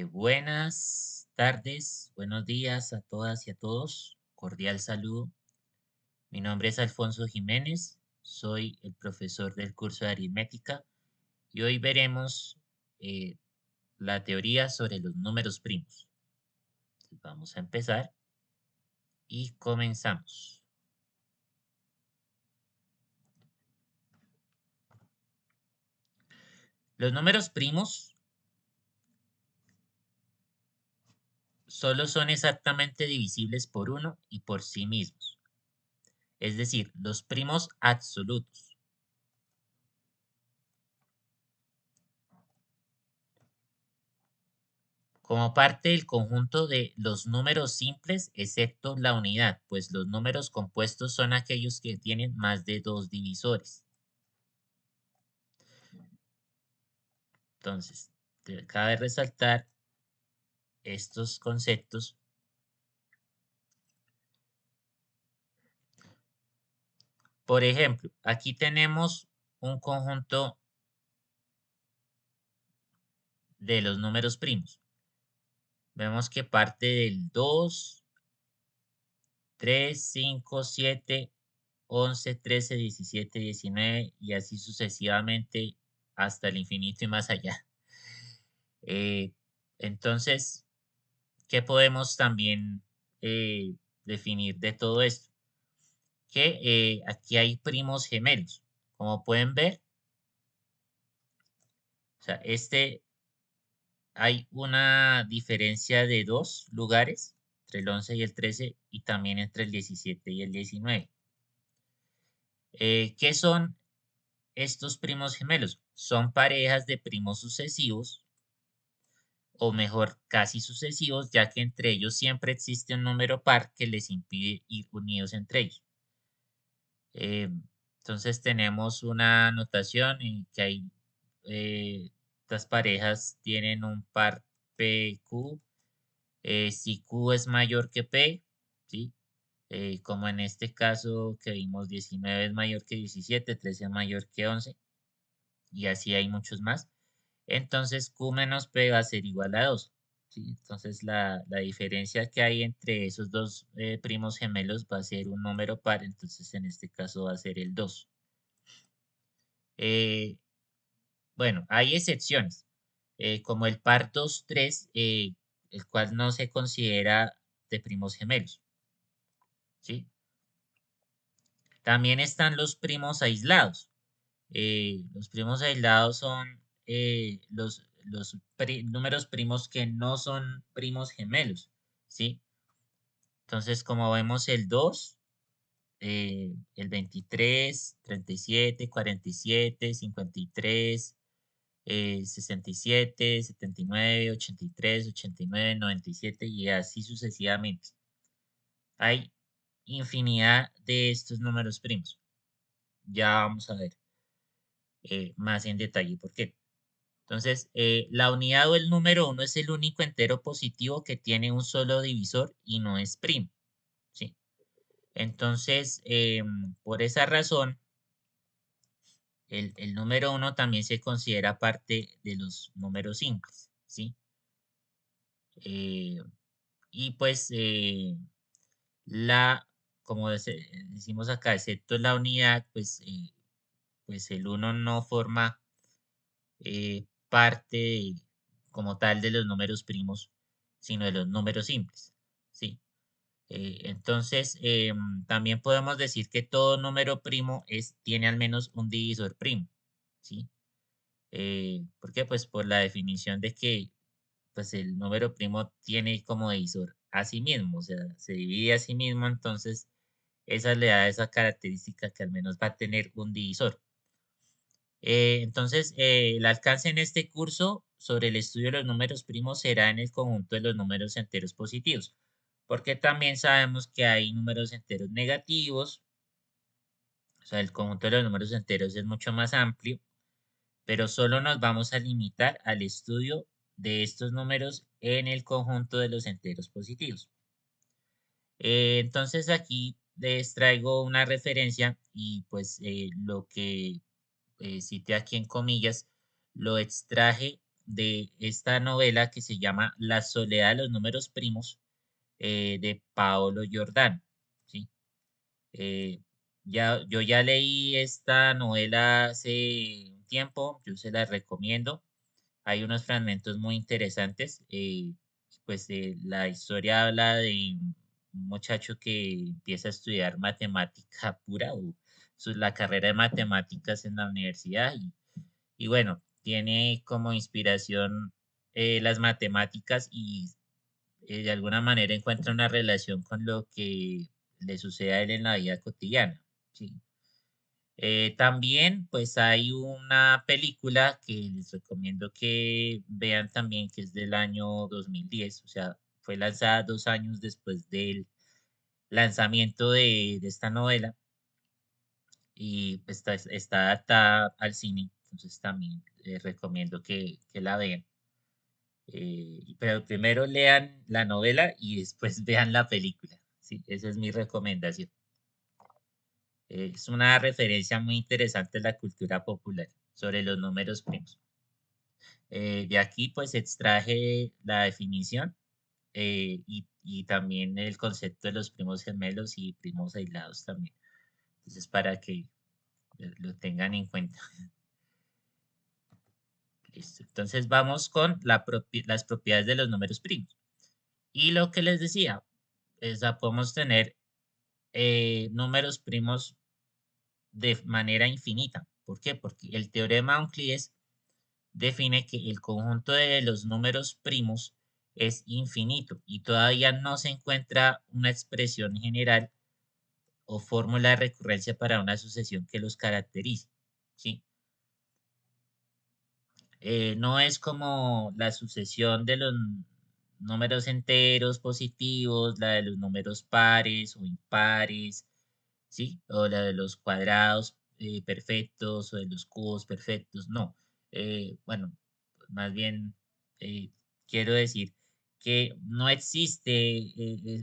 Buenas tardes, buenos días a todas y a todos. Cordial saludo. Mi nombre es Alfonso Jiménez, soy el profesor del curso de aritmética y hoy veremos eh, la teoría sobre los números primos. Entonces, vamos a empezar y comenzamos. Los números primos solo son exactamente divisibles por uno y por sí mismos, es decir, los primos absolutos. Como parte del conjunto de los números simples, excepto la unidad, pues los números compuestos son aquellos que tienen más de dos divisores. Entonces, cabe resaltar estos conceptos. Por ejemplo, aquí tenemos un conjunto de los números primos. Vemos que parte del 2, 3, 5, 7, 11, 13, 17, 19 y así sucesivamente hasta el infinito y más allá. Eh, entonces, ¿qué podemos también definir de todo esto? Que aquí hay primos gemelos. Como pueden ver, o sea, hay una diferencia de 2 lugares entre el 11 y el 13 y también entre el 17 y el 19. ¿Qué son estos primos gemelos? Son parejas de primos sucesivos, o mejor, casi sucesivos, ya que entre ellos siempre existe un número par que les impide ir unidos entre ellos. Eh, entonces tenemos una notación en que hay estas parejas tienen un par PQ. Si Q es mayor que P, ¿sí? Como en este caso que vimos 19 es mayor que 17, 13 es mayor que 11 y así hay muchos más. Entonces Q menos P va a ser igual a 2. ¿Sí? Entonces la diferencia que hay entre esos dos primos gemelos va a ser un número par, entonces en este caso va a ser el 2. Eh, bueno, hay excepciones, como el par 2, 3, el cual no se considera de primos gemelos. ¿Sí? También están los primos aislados. Los primos aislados son los números primos que no son primos gemelos, ¿sí? Entonces, como vemos el 2, el 23, 37, 47, 53, 67, 79, 83, 89, 97 y así sucesivamente. Hay infinidad de estos números primos. Ya vamos a ver más en detalle por qué. Entonces, la unidad o el número 1 es el único entero positivo que tiene un solo divisor y no es primo. ¿Sí? Entonces, por esa razón, el número 1 también se considera parte de los números simples. ¿Sí? Eh, y pues, como decimos acá, excepto la unidad, pues el 1 no forma parte como tal de los números primos, sino de los números simples, ¿sí? Entonces, también podemos decir que todo número primo tiene al menos un divisor primo, ¿sí? ¿Por qué? Pues por la definición de que pues el número primo tiene como divisor a sí mismo, o sea, se divide a sí mismo, entonces esa le da esa característica que al menos va a tener un divisor. Entonces, el alcance en este curso sobre el estudio de los números primos será en el conjunto de los números enteros positivos, porque también sabemos que hay números enteros negativos, o sea, el conjunto de los números enteros es mucho más amplio, pero solo nos vamos a limitar al estudio de estos números en el conjunto de los enteros positivos. Entonces, aquí les traigo una referencia y pues lo que cité aquí en comillas, lo extraje de esta novela que se llama La soledad de los números primos de Paolo Giordano, ¿sí? Eh, yo ya leí esta novela hace un tiempo, yo se la recomiendo. Hay unos fragmentos muy interesantes. Pues la historia habla de un muchacho que empieza a estudiar matemática pura o la carrera de matemáticas en la universidad y bueno, tiene como inspiración las matemáticas y de alguna manera encuentra una relación con lo que le sucede a él en la vida cotidiana. ¿Sí? También, pues hay una película que les recomiendo que vean también, que es del año 2010, o sea, fue lanzada 2 años después del lanzamiento de esta novela y pues, está adaptada al cine, entonces también les recomiendo que la vean. Pero primero lean la novela y después vean la película, sí, esa es mi recomendación. Es una referencia muy interesante a la cultura popular sobre los números primos. De aquí pues extraje la definición y también el concepto de los primos gemelos y primos aislados también. Entonces para que lo tengan en cuenta. Listo. Entonces vamos con las propiedades de los números primos. Y lo que les decía, podemos tener números primos de manera infinita. ¿Por qué? Porque el teorema de Euclides define que el conjunto de los números primos es infinito y todavía no se encuentra una expresión general o fórmula de recurrencia para una sucesión que los caracterice. ¿Sí? No es como la sucesión de los números enteros positivos, la de los números pares o impares, ¿sí? O la de los cuadrados perfectos o de los cubos perfectos. No. Bueno, más bien eh, quiero decir que no existe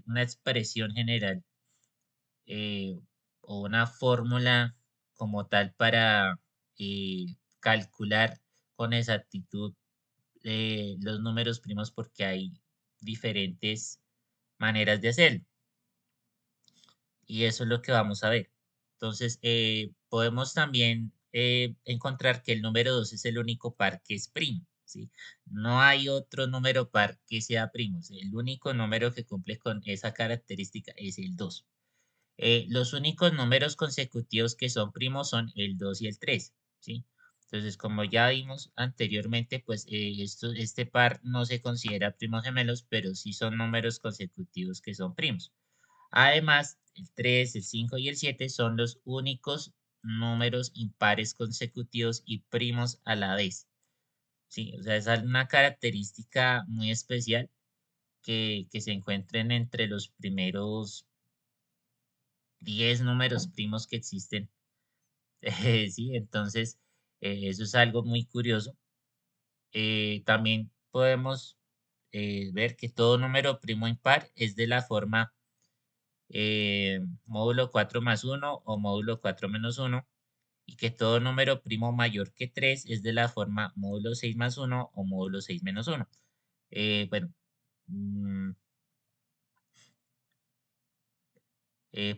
una expresión general eh, o una fórmula como tal para eh, calcular con exactitud los números primos porque hay diferentes maneras de hacerlo. Y eso es lo que vamos a ver. Entonces, podemos también encontrar que el número 2 es el único par que es primo, ¿sí? No hay otro número par que sea primo. El único número que cumple con esa característica es el 2. Los únicos números consecutivos que son primos son el 2 y el 3, ¿sí? Entonces, como ya vimos anteriormente, pues este par no se considera primos gemelos, pero sí son números consecutivos que son primos. Además, el 3, el 5 y el 7 son los únicos números impares consecutivos y primos a la vez. Sí, o sea, es una característica muy especial que se encuentren entre los primeros 10 números primos que existen. Sí, entonces, eso es algo muy curioso. También podemos ver que todo número primo impar es de la forma módulo 4 más 1 o módulo 4 menos 1 y que todo número primo mayor que 3 es de la forma módulo 6 más 1 o módulo 6 menos 1. Bueno, mm,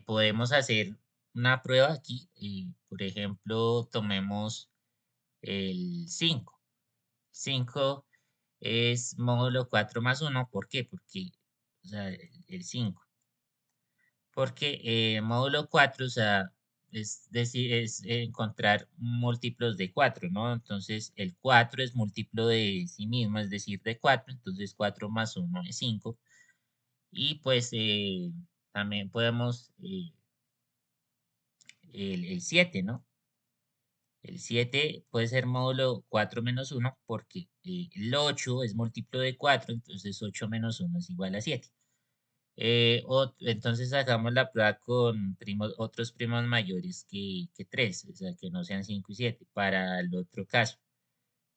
podemos hacer una prueba aquí. Por ejemplo, tomemos el 5. 5 es módulo 4 más 1. ¿Por qué? Porque, o sea, el 5. Porque módulo 4, o sea, es decir, es encontrar múltiplos de 4, ¿no? Entonces, el 4 es múltiplo de sí mismo, es decir, de 4, entonces 4 más 1 es 5. Y pues también podemos el 7, ¿no? El 7 puede ser módulo 4 menos 1 porque el 8 es múltiplo de 4, entonces 8 menos 1 es igual a 7. Entonces hagamos la prueba con otros primos mayores que 3, o sea, que no sean 5 y 7 para el otro caso.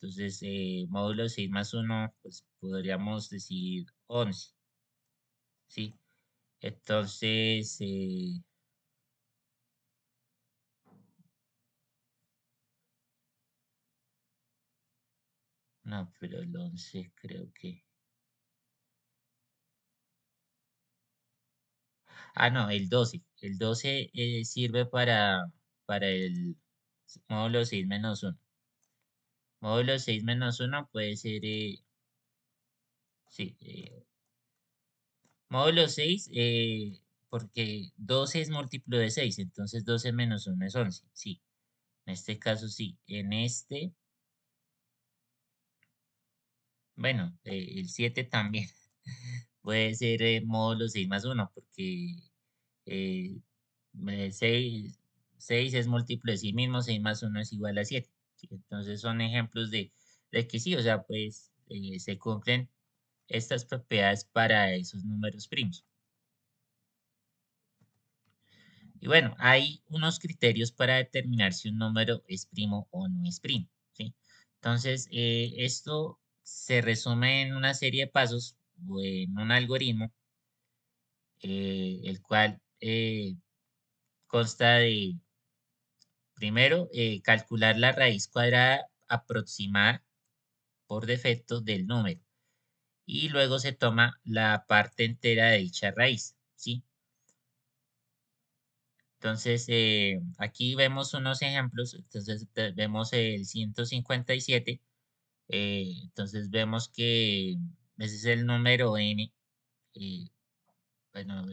Entonces, módulo 6 más 1, pues podríamos decir 11, ¿sí? Entonces, No, pero el 11 creo que... Ah, no, el 12. El 12 sirve para el módulo 6 menos uno. Módulo 6 menos uno puede ser, sí, módulo 6, porque 12 es múltiplo de 6, entonces 12 menos uno es 11, sí. En este caso sí. En este, bueno, el 7 también puede ser módulo 6 más uno, porque eh, 6 es múltiplo de sí mismo, 6 más uno es igual a 7. ¿Sí? Entonces son ejemplos de que sí, o sea, pues se cumplen estas propiedades para esos números primos. Y bueno, hay unos criterios para determinar si un número es primo o no es primo, ¿sí? Entonces, esto se resume en una serie de pasos o en un algoritmo, el cual consta de, primero, calcular la raíz cuadrada aproximada por defecto del número y luego se toma la parte entera de dicha raíz, ¿sí? Entonces, aquí vemos unos ejemplos. Entonces, vemos el 157. Entonces, vemos que ese es el número n. eh, bueno,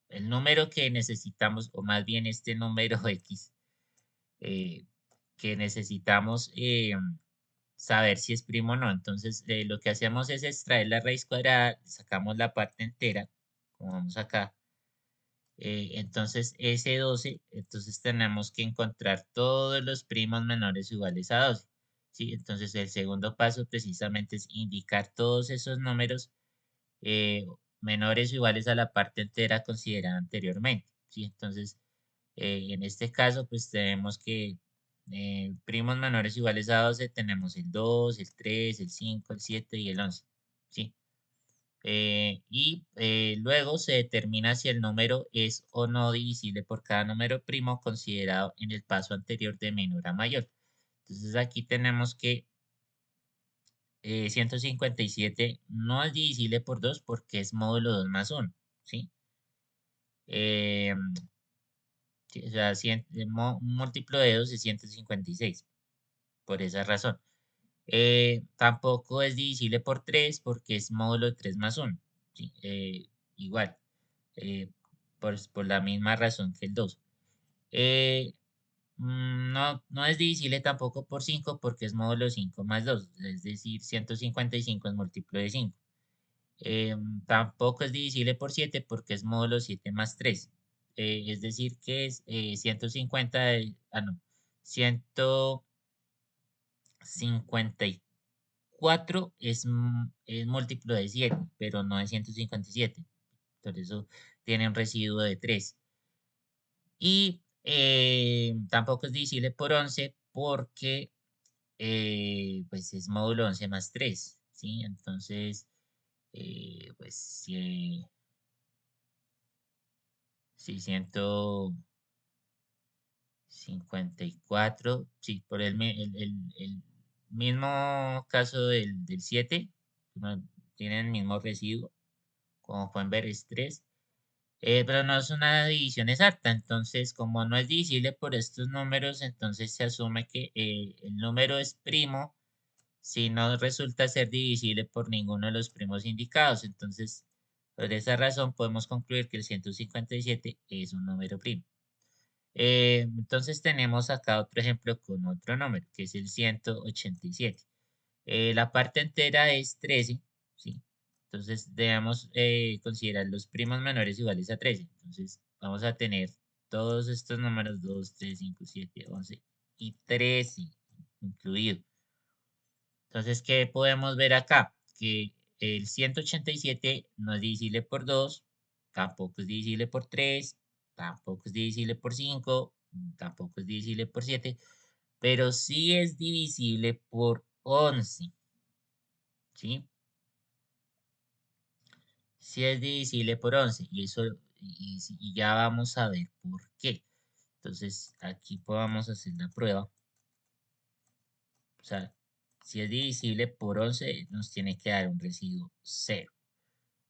el número que necesitamos, o más bien este número x, eh, que necesitamos saber si es primo o no. Entonces, lo que hacemos es extraer la raíz cuadrada, sacamos la parte entera, como vamos acá. Entonces, ese 12, entonces tenemos que encontrar todos los primos menores o iguales a 12. ¿Sí? Entonces, el segundo paso precisamente es indicar todos esos números eh, menores o iguales a la parte entera considerada anteriormente. ¿Sí? Entonces, en este caso, pues tenemos que primos menores o iguales a 12 tenemos el 2, el 3, el 5, el 7 y el 11. ¿Sí? Luego se determina si el número es o no divisible por cada número primo considerado en el paso anterior de menor a mayor. Entonces aquí tenemos que 157 no es divisible por 2 porque es módulo 2 más 1, ¿sí? Eh, sí, o sea, un múltiplo de 2 es 156, por esa razón. Tampoco es divisible por 3 porque es módulo de 3 más 1, ¿sí? Igual. eh, por la misma razón que el 2. Eh, no es divisible tampoco por 5 porque es módulo 5 más 2, es decir, 155 es múltiplo de 5. Tampoco es divisible por 7 porque es módulo 7 más 3. Es decir, que es 150, no, 154 es múltiplo de 7, pero no es 157. Por eso tiene un residuo de 3. Y tampoco es divisible por 11 porque pues es módulo 11 más 3, ¿sí? Entonces, pues sí, 154, sí, por el mismo caso del 7, no, tienen el mismo residuo, como pueden ver es 3. Pero no es una división exacta, entonces como no es divisible por estos números, entonces se asume que el número es primo si no resulta ser divisible por ninguno de los primos indicados. Entonces, por esa razón podemos concluir que el 157 es un número primo. Entonces tenemos acá otro ejemplo con otro número, que es el 187. La parte entera es 13, ¿sí? Entonces debemos considerar los primos menores iguales a 13. Entonces vamos a tener todos estos números 2, 3, 5, 7, 11 y 13 incluido. Entonces, ¿qué podemos ver acá? Que el 187 no es divisible por 2, tampoco es divisible por 3, tampoco es divisible por 5, tampoco es divisible por 7, pero sí es divisible por 11, ¿sí? Sí es divisible por 11 y eso y ya vamos a ver por qué. Entonces aquí podamos hacer la prueba. O sea, Si es divisible por 11, nos tiene que dar un residuo 0.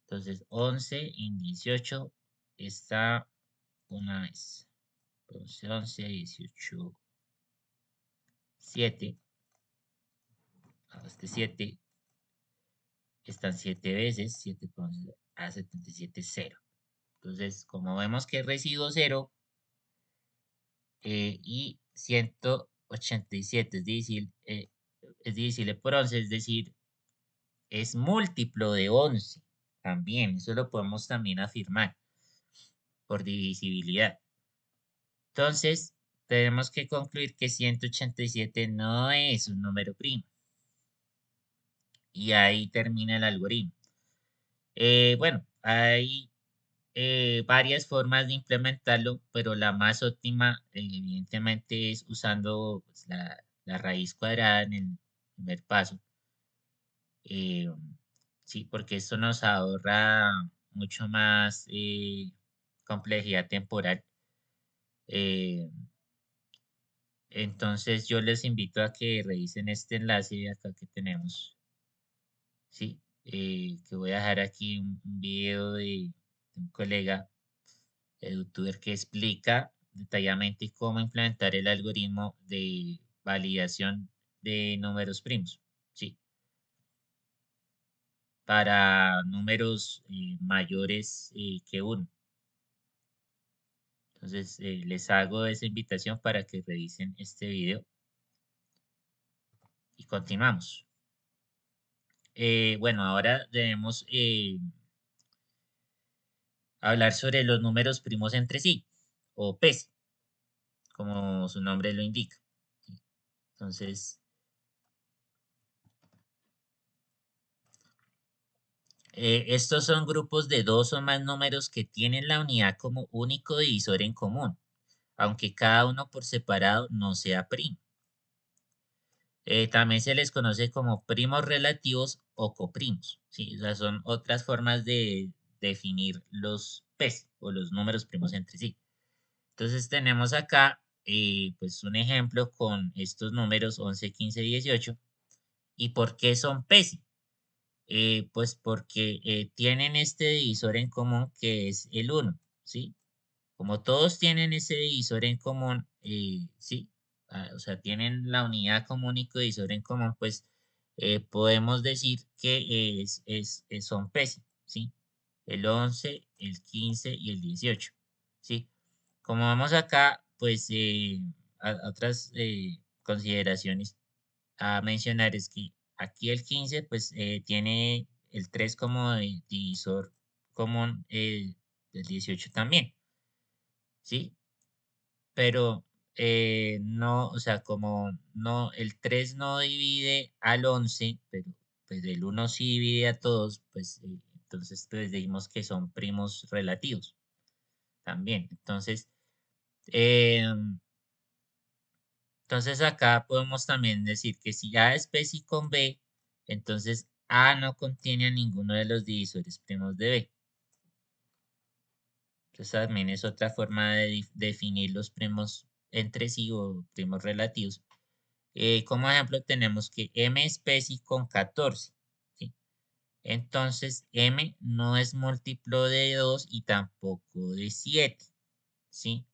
Entonces, 11 en 18 está una vez. Entonces, 11, 18, 7. Este 7 están 7 veces. 7 por 11 a 77, 0. Entonces, como vemos que es residuo 0 y 187 es divisible por 11, es decir, es múltiplo de 11 también. Eso lo podemos también afirmar por divisibilidad. Entonces, tenemos que concluir que 187 no es un número primo. Y ahí termina el algoritmo. Bueno, hay varias formas de implementarlo, pero la más óptima, evidentemente, es usando pues, la raíz cuadrada en el primer paso. Eh, sí, porque esto nos ahorra mucho más complejidad temporal. Eh, entonces, yo les invito a que revisen este enlace de acá que tenemos. Sí, que voy a dejar aquí un video de un colega el youtuber que explica detalladamente cómo implementar el algoritmo de validación de números primos, ¿sí? Para números mayores que 1. Entonces, les hago esa invitación para que revisen este video y continuamos. Bueno, ahora debemos hablar sobre los números primos entre sí, o PES, como su nombre lo indica. Entonces, estos son grupos de dos o más números que tienen la unidad como único divisor en común, aunque cada uno por separado no sea primo. También se les conoce como primos relativos o coprimos, ¿sí? O sea, son otras formas de definir los PES o los números primos entre sí. Entonces tenemos acá pues un ejemplo con estos números 11, 15, 18. ¿Y por qué son PES? Pues porque tienen este divisor en común que es el 1, ¿sí? Como todos tienen ese divisor en común, ¿sí? O sea, tienen la unidad como único divisor en común, pues podemos decir que son PES, ¿sí? El 11, el 15 y el 18, ¿sí? Como vamos acá, pues otras consideraciones a mencionar es que aquí el 15 pues tiene el 3 como divisor común del 18 también, ¿sí? Pero no, o sea, como no, el 3 no divide al 11, pero pues el 1 sí divide a todos, pues entonces pues decimos que son primos relativos también. Em, Entonces acá podemos también decir que si A es PESI con B, entonces A no contiene a ninguno de los divisores primos de B. Entonces también es otra forma de definir los primos entre sí o primos relativos. Como ejemplo tenemos que M es PESI con 14, ¿sí? Entonces M no es múltiplo de 2 y tampoco de 7, ¿sí?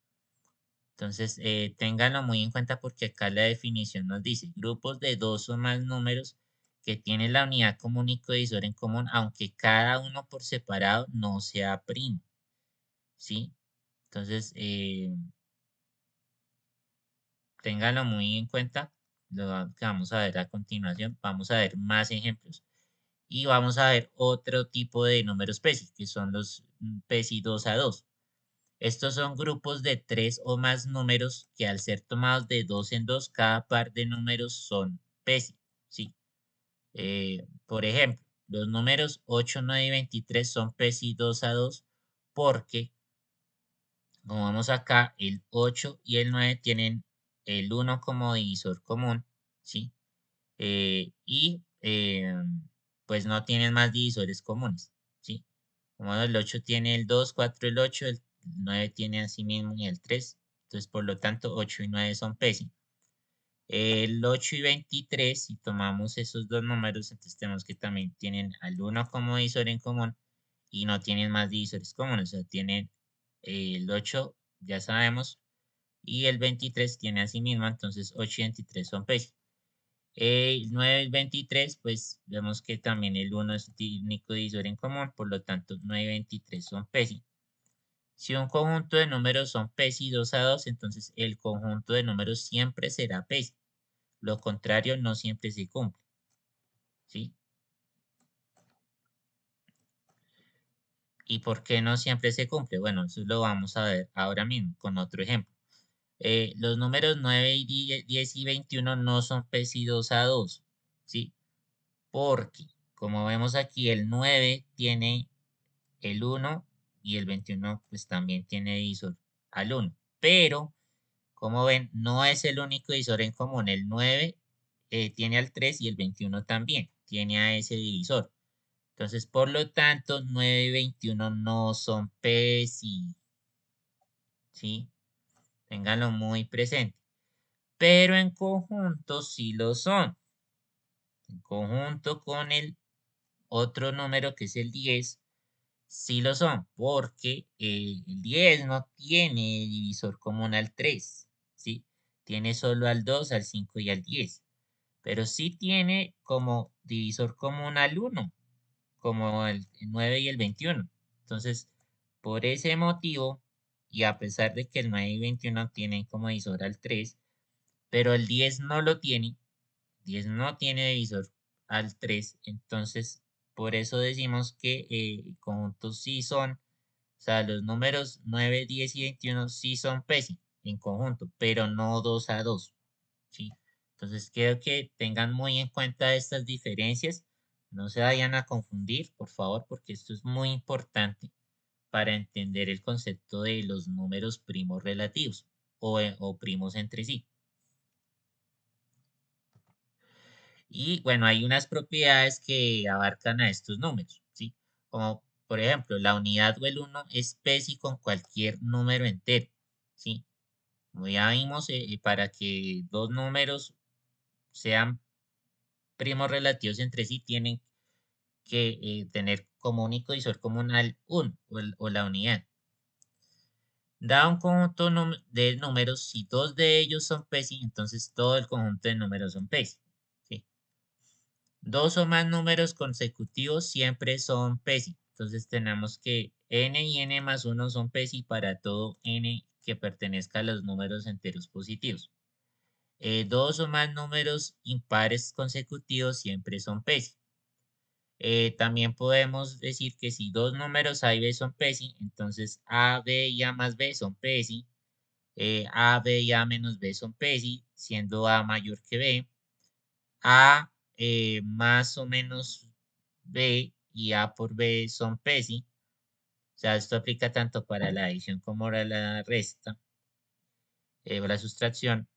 Entonces, ténganlo muy en cuenta porque acá la definición nos dice grupos de dos o más números que tienen la unidad como único divisor en común, aunque cada uno por separado no sea primo, ¿sí? Entonces, ténganlo muy en cuenta, lo que vamos a ver a continuación. Vamos a ver más ejemplos y vamos a ver otro tipo de números PESI, que son los PESI 2 a 2. Estos son grupos de tres o más números que al ser tomados de dos en dos, cada par de números son PESI, ¿sí? Por ejemplo, los números 8, 9 y 23 son PESI 2 a 2 porque, como vemos acá, el 8 y el 9 tienen el 1 como divisor común, ¿sí? Y pues no tienen más divisores comunes, ¿sí? Como el 8 tiene el 2, 4, el 8, el 9 tiene así mismo y el 3. Entonces, por lo tanto, 8 y 9 son PESI. El 8 y 23, si tomamos esos dos números, entonces tenemos que también tienen al 1 como divisor en común y no tienen más divisores comunes, o sea, tienen el 8, ya sabemos, y el 23 tiene a sí mismo, entonces 8 y 23 son PESI. El 9 y 23, pues vemos que también el 1 es el único divisor en común, por lo tanto 9 y 23 son PESI. Si un conjunto de números son PESI 2 a 2, entonces el conjunto de números siempre será PESI. Lo contrario no siempre se cumple. ¿Sí? ¿Y por qué no siempre se cumple? Bueno, eso lo vamos a ver ahora mismo con otro ejemplo. Los números 9 y 10 y 21 no son PESI 2 a 2. ¿Sí? Porque, como vemos aquí, el 9 tiene el 1 y el 21 pues también tiene divisor al 1. Pero, como ven, no es el único divisor en común. El 9 tiene al 3 y el 21 también tiene a ese divisor. Entonces, por lo tanto, 9 y 21 no son PESI. ¿Sí? Ténganlo muy presente. Pero en conjunto sí lo son. En conjunto con el otro número que es el 10, sí lo son, porque el 10 no tiene divisor común al 3, ¿sí? Tiene solo al 2, al 5 y al 10, pero sí tiene como divisor común al 1, como el 9 y el 21. Entonces, por ese motivo, y a pesar de que el 9 y 21 tienen como divisor al 3, pero el 10 no lo tiene, 10 no tiene divisor al 3, entonces por eso decimos que conjuntos sí son, o sea, los números 9, 10 y 21 sí son PESI en conjunto, pero no 2 a 2, ¿sí? Entonces quiero que tengan muy en cuenta estas diferencias, no se vayan a confundir, por favor, porque esto es muy importante para entender el concepto de los números primos relativos o primos entre sí. Y bueno, hay unas propiedades que abarcan a estos números, ¿sí? Como por ejemplo, la unidad o el 1 es PESI con cualquier número entero, ¿sí? Como ya vimos, para que dos números sean primos relativos entre sí, tienen que tener como único divisor común al 1 o la unidad. Da un conjunto de números, si dos de ellos son PESI, entonces todo el conjunto de números son PESI, ¿sí? Dos o más números consecutivos siempre son PESI. Entonces tenemos que n y n más 1 son PESI para todo n que pertenezca a los números enteros positivos. Dos o más números impares consecutivos siempre son PESI. También podemos decir que si dos números A y B son PESI, entonces A, B y A más B son PESI. A, B y A menos B son PESI, siendo A mayor que B. A más o menos B y A por B son PESI. O sea, esto aplica tanto para la adición como para la resta o la sustracción.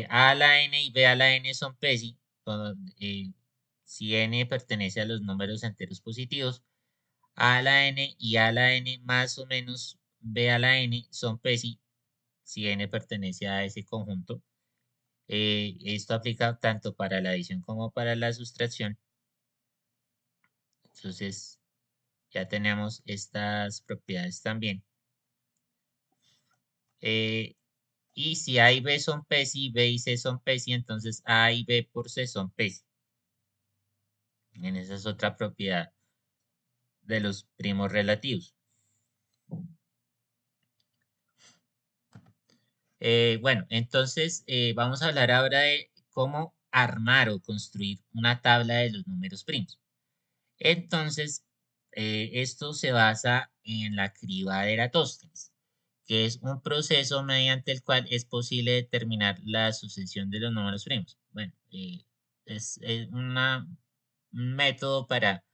A a la N y B a la N son PESI. Si N pertenece a los números enteros positivos, A a la N y A a la N más o menos B a la N son PESI si N pertenece a ese conjunto. Esto aplica tanto para la adición como para la sustracción. Entonces, ya tenemos estas propiedades también. Y si A y B son PESI, B y C son PESI, entonces A y B por C son PESI. En esa es otra propiedad de los primos relativos. Bueno, entonces vamos a hablar ahora de cómo armar o construir una tabla de los números primos. Entonces, esto se basa en la criba de Eratóstenes, que es un proceso mediante el cual es posible determinar la sucesión de los números primos. Bueno, es un método para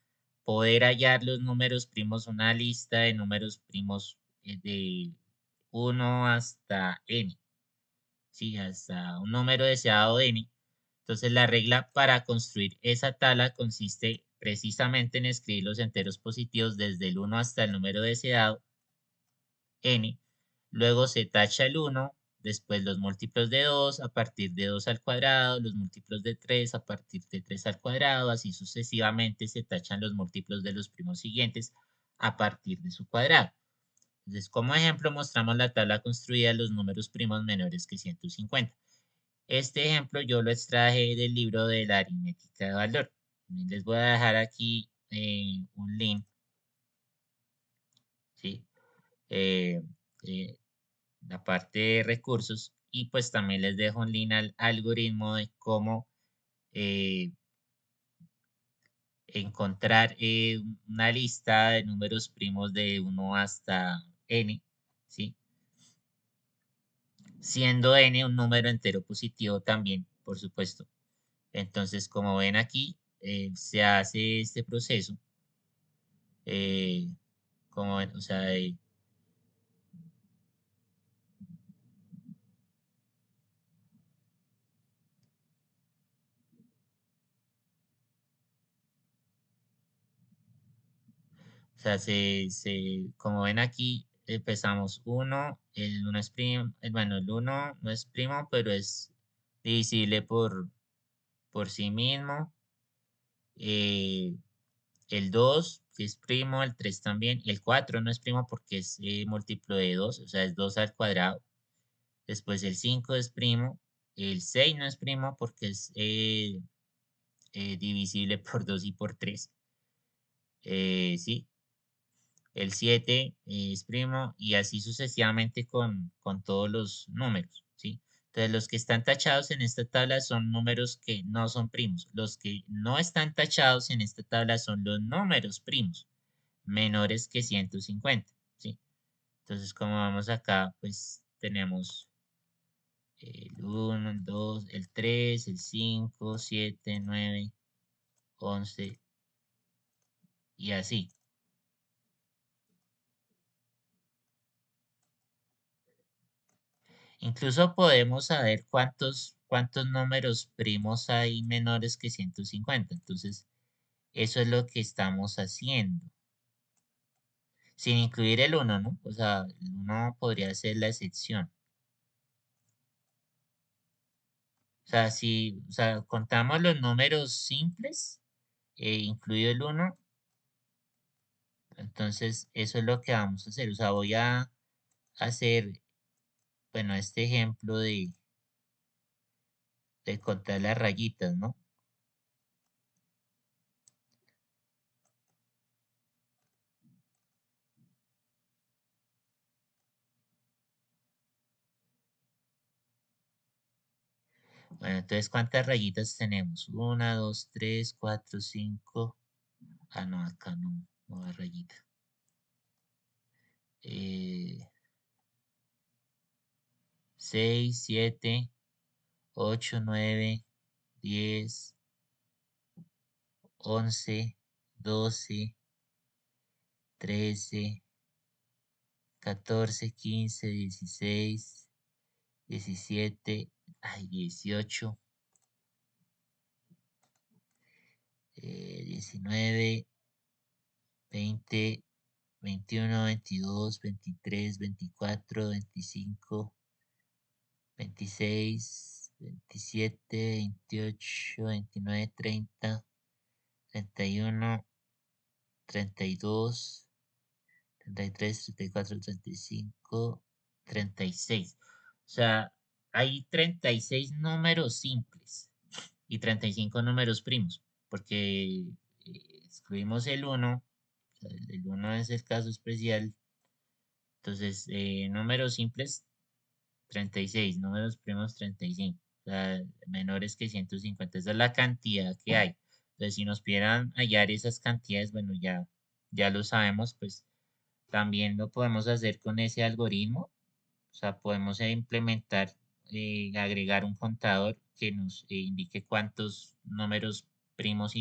poder hallar los números primos, una lista de números primos de 1 hasta n, ¿sí? Hasta un número deseado de n. Entonces la regla para construir esa tabla consiste precisamente en escribir los enteros positivos desde el 1 hasta el número deseado, n. Luego se tacha el 1, después los múltiplos de 2 a partir de 2 al cuadrado, los múltiplos de 3 a partir de 3 al cuadrado, así sucesivamente se tachan los múltiplos de los primos siguientes a partir de su cuadrado. Entonces, como ejemplo, mostramos la tabla construida de los números primos menores que 150. Este ejemplo yo lo extraje del libro de la aritmética de valor. Les voy a dejar aquí un link, ¿sí? Eh, eh, la parte de recursos y pues también les dejo un link al algoritmo de cómo eh, encontrar una lista de números primos de 1 hasta n, ¿sí? Siendo n un número entero positivo también, por supuesto. Entonces, como ven aquí, se hace este proceso, eh, como ven, o sea, como ven aquí, empezamos 1, el 1 es primo, bueno, el 1 no es primo, pero es divisible por sí mismo. El 2, que es primo, el 3 también, el 4 no es primo porque es múltiplo de 2, o sea, es 2 al cuadrado. Después el 5 es primo, el 6 no es primo porque es divisible por 2 y por 3. Sí, el 7 es primo y así sucesivamente con todos los números, ¿sí? Entonces, los que están tachados en esta tabla son números que no son primos. Los que no están tachados en esta tabla son los números primos menores que 150, ¿sí? Entonces, como vamos acá, pues tenemos el 1, el 2, el 3, el 5, 7, 9, 11 y así. Incluso podemos saber cuántos números primos hay menores que 150. Entonces, eso es lo que estamos haciendo. Sin incluir el 1, ¿no? O sea, el 1 podría ser la excepción. O sea, si contamos los números simples, incluido el 1, entonces eso es lo que vamos a hacer. O sea, voy a hacer, bueno, este ejemplo de contar las rayitas, ¿no? Bueno, entonces, ¿cuántas rayitas tenemos? 1, 2, 3, 4, 5. Ah, no, acá no, no hay rayita. 6, 7, 8, 9, 10, 11, 12, 13, 14, 15, 16, 17, ay, 18, 19, 20, 21, 22, 23, 24, 25, 26, 27, 28, 29, 30, 31, 32, 33, 34, 35, 36. O sea, hay 36 números simples y 35 números primos, porque excluimos el 1, o sea, el 1 es el caso especial. Entonces, números simples 36, números primos 35, o sea, menores que 150, esa es la cantidad que hay. Entonces, si nos pidieran hallar esas cantidades, bueno, ya lo sabemos, pues también lo podemos hacer con ese algoritmo, o sea, podemos implementar, agregar un contador que nos indique cuántos números primos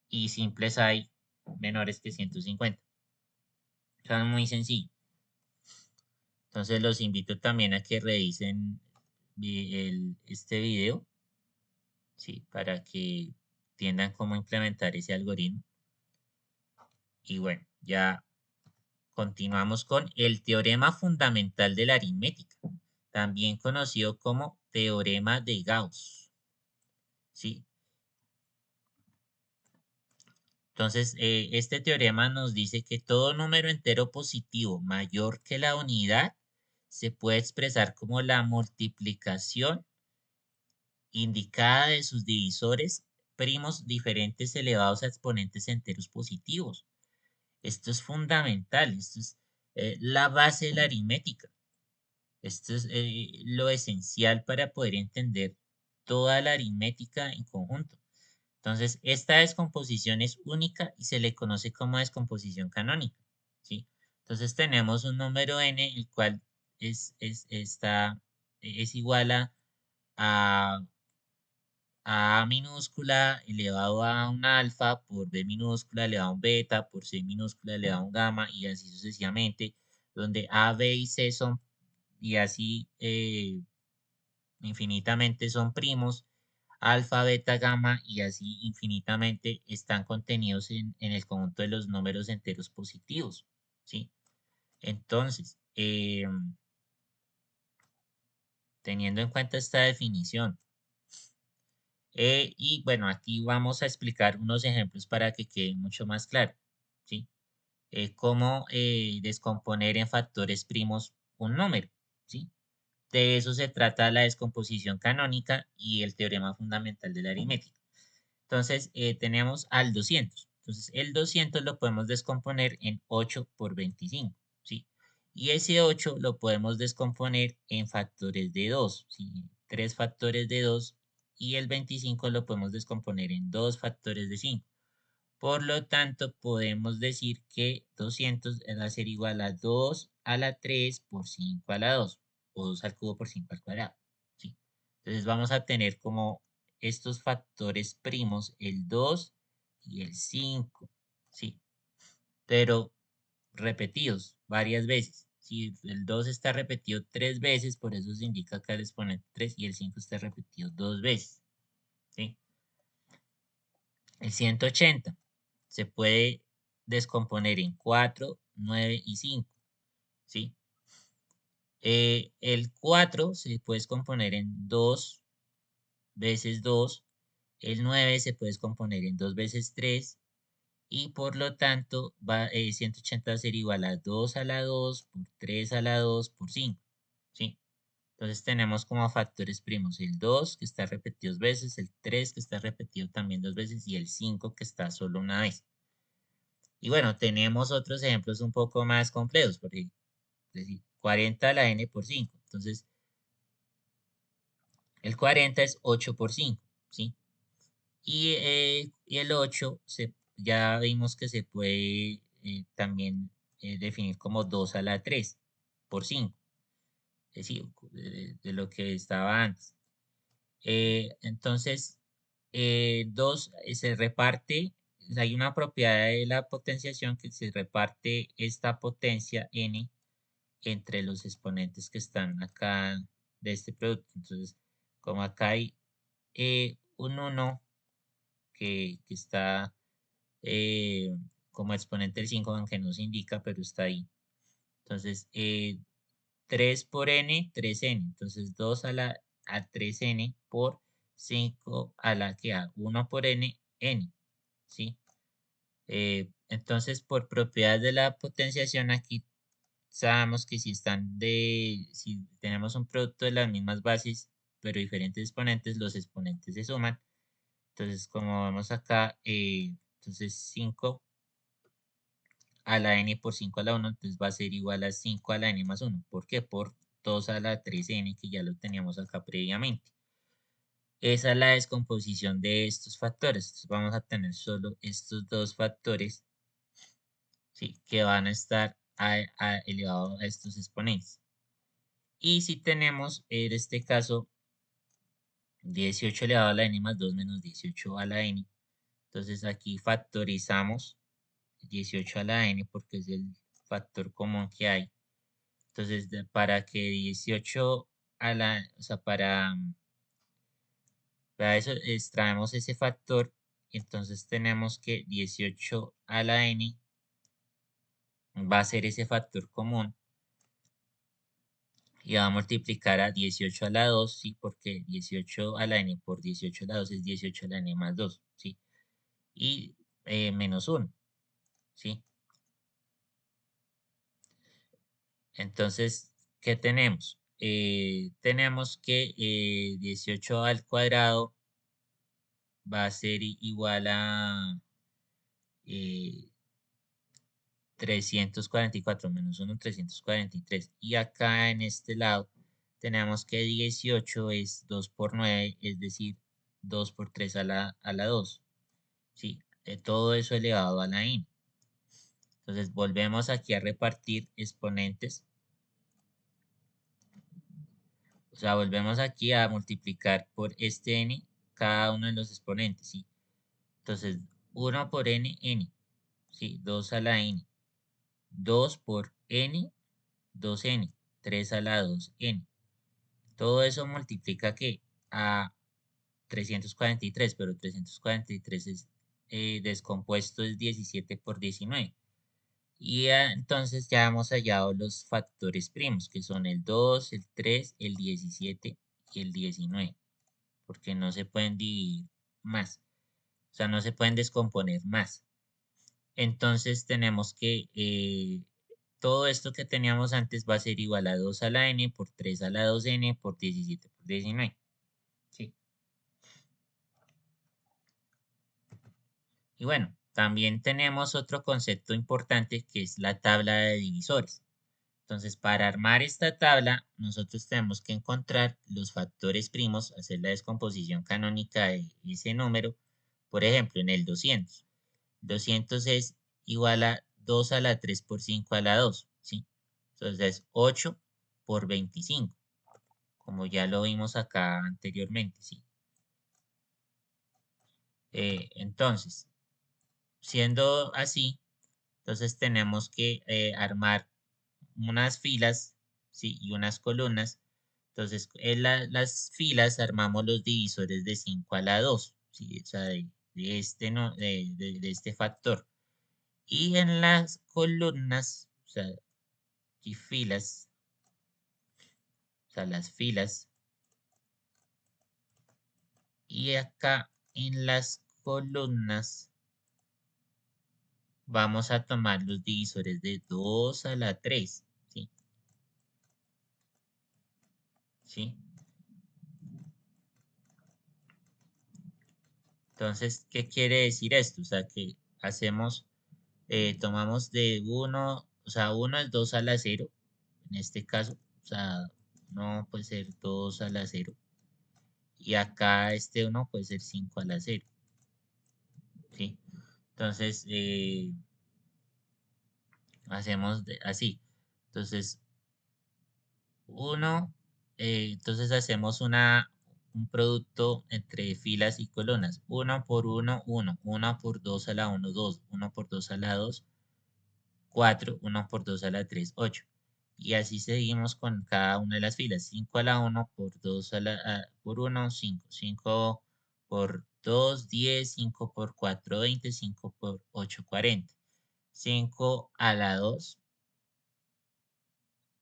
y simples hay menores que 150. O sea, es muy sencillo. Entonces los invito también a que revisen este video, ¿sí? Para que entiendan cómo implementar ese algoritmo. Y bueno, ya continuamos con el teorema fundamental de la aritmética. también conocido como teorema de Gauss, ¿sí? Entonces, este teorema nos dice que todo número entero positivo mayor que la unidad se puede expresar como la multiplicación indicada de sus divisores primos diferentes elevados a exponentes enteros positivos. Esto es fundamental, esto es la base de la aritmética. Esto es lo esencial para poder entender toda la aritmética en conjunto. Entonces, esta descomposición es única y se le conoce como descomposición canónica, ¿sí? Entonces, tenemos un número n, el cual es igual a a minúscula elevado a un alfa por b minúscula elevado a un beta por c minúscula elevado a un gamma y así sucesivamente, donde a, b y c son, y así infinitamente son primos, alfa, beta, gamma y así infinitamente están contenidos en el conjunto de los números enteros positivos, ¿sí? Entonces, teniendo en cuenta esta definición, y bueno, aquí vamos a explicar unos ejemplos para que quede mucho más claro, ¿sí? Cómo descomponer en factores primos un número, ¿sí? De eso se trata la descomposición canónica y el teorema fundamental de la aritmética. Entonces, tenemos al 200. Entonces, el 200 lo podemos descomponer en 8 por 25, ¿sí? Y ese 8 lo podemos descomponer en factores de 2, ¿sí? 3 factores de 2 y el 25 lo podemos descomponer en 2 factores de 5. Por lo tanto, podemos decir que 200 va a ser igual a 2 a la 3 por 5 a la 2, o 2 al cubo por 5 al cuadrado, ¿sí? Entonces vamos a tener como estos factores primos, el 2 y el 5, ¿sí? Pero repetidos varias veces. Si el 2 está repetido 3 veces, por eso se indica acá el exponente 3 y el 5 está repetido 2 veces, ¿sí? El 180 se puede descomponer en 4, 9 y 5, ¿sí? El 4 se puede descomponer en 2 veces 2, el 9 se puede descomponer en 2 veces 3 y por lo tanto 180 va a ser igual a 2 a la 2 por 3 a la 2 por 5, ¿sí? Entonces tenemos como factores primos el 2 que está repetido 2 veces, el 3 que está repetido también 2 veces y el 5 que está solo una vez. Y bueno, tenemos otros ejemplos un poco más complejos, por ejemplo, decir, 40 a la n por 5. Entonces, el 40 es 8 por 5, ¿sí? Y el 8 ya vimos que se puede también definir como 2 a la 3 por 5, es decir, de lo que estaba antes. Entonces, 2 se reparte, hay una propiedad de la potenciación que se reparte esta potencia n entre los exponentes que están acá de este producto. Entonces, como acá hay un 1 que está como exponente del 5, aunque no se indica, pero está ahí. Entonces, 3 por n, 3n. Entonces, 2 a 3n por 5 a la que a 1 por n, n. ¿Sí? Entonces, por propiedades de la potenciación, aquí sabemos que si tenemos un producto de las mismas bases, pero diferentes exponentes, los exponentes se suman. Entonces, como vemos acá, entonces 5 a la n por 5 a la 1, entonces va a ser igual a 5 a la n más 1. ¿Por qué? Por 2 a la 3n, que ya lo teníamos acá previamente. Esa es la descomposición de estos factores. Entonces, vamos a tener solo estos dos factores, ¿sí? Que van a estar elevado a estos exponentes. Y si tenemos, en este caso, 18 elevado a la n más 2 menos 18 a la n, entonces aquí factorizamos 18 a la n porque es el factor común que hay. Entonces, para que 18 o sea, para eso extraemos ese factor, entonces tenemos que 18 a la n va a ser ese factor común y va a multiplicar a 18 a la 2, ¿sí? Porque 18 a la n por 18 a la 2 es 18 a la n más 2, ¿sí? Y menos 1, ¿sí? Entonces, ¿qué tenemos? Tenemos que 18 al cuadrado va a ser igual a 344 menos 1, 343. Y acá en este lado tenemos que 18 es 2 por 9, es decir, 2 por 3 a la 2. ¿Sí? Todo eso elevado a la n. Entonces volvemos aquí a repartir exponentes. O sea, volvemos aquí a multiplicar por este n cada uno de los exponentes, ¿sí? Entonces, 1 por n, n, ¿sí? 2 a la n. 2 por n, 2n. 3 a la 2n. Todo eso multiplica que a 343, pero 343 es descompuesto es 17 por 19. Y entonces ya hemos hallado los factores primos, que son el 2, el 3, el 17 y el 19, porque no se pueden dividir más, o sea, no se pueden descomponer más. Entonces tenemos que todo esto que teníamos antes va a ser igual a 2 a la n por 3 a la 2n por 17 por 19. ¿Sí? Y bueno, también tenemos otro concepto importante que es la tabla de divisores. Entonces, para armar esta tabla, nosotros tenemos que encontrar los factores primos, hacer la descomposición canónica de ese número. Por ejemplo, en el 200. 200 es igual a 2 a la 3 por 5 a la 2, ¿sí? Entonces, es 8 por 25, como ya lo vimos acá anteriormente, ¿sí? Entonces, siendo así, entonces tenemos que armar unas filas, ¿sí? Y unas columnas. Entonces, en las filas armamos los divisores de 5 a la 2, ¿sí? O sea, de este, no, de este factor. Y en las columnas, o sea, y filas, o sea, las filas. Y acá en las columnas vamos a tomar los divisores de 2 a la 3, ¿sí? ¿Sí? Entonces, ¿qué quiere decir esto? O sea, que hacemos, tomamos de 1, o sea, 1 es 2 a la 0, en este caso, o sea, no puede ser 2 a la 0. Y acá este 1 puede ser 5 a la 0, ¿sí? Entonces, hacemos así. Entonces, entonces hacemos un producto entre filas y columnas. 1 por 1, 1. 1 por 2 a la 1, 2. 1 por 2 a la 2, 4. 1 por 2 a la 3, 8. Y así seguimos con cada una de las filas. 5 a la 1 por 2 por 1, 5. 5 por 2, 10. 5 por 4, 20. 5 por 8, 40. 5 a la 2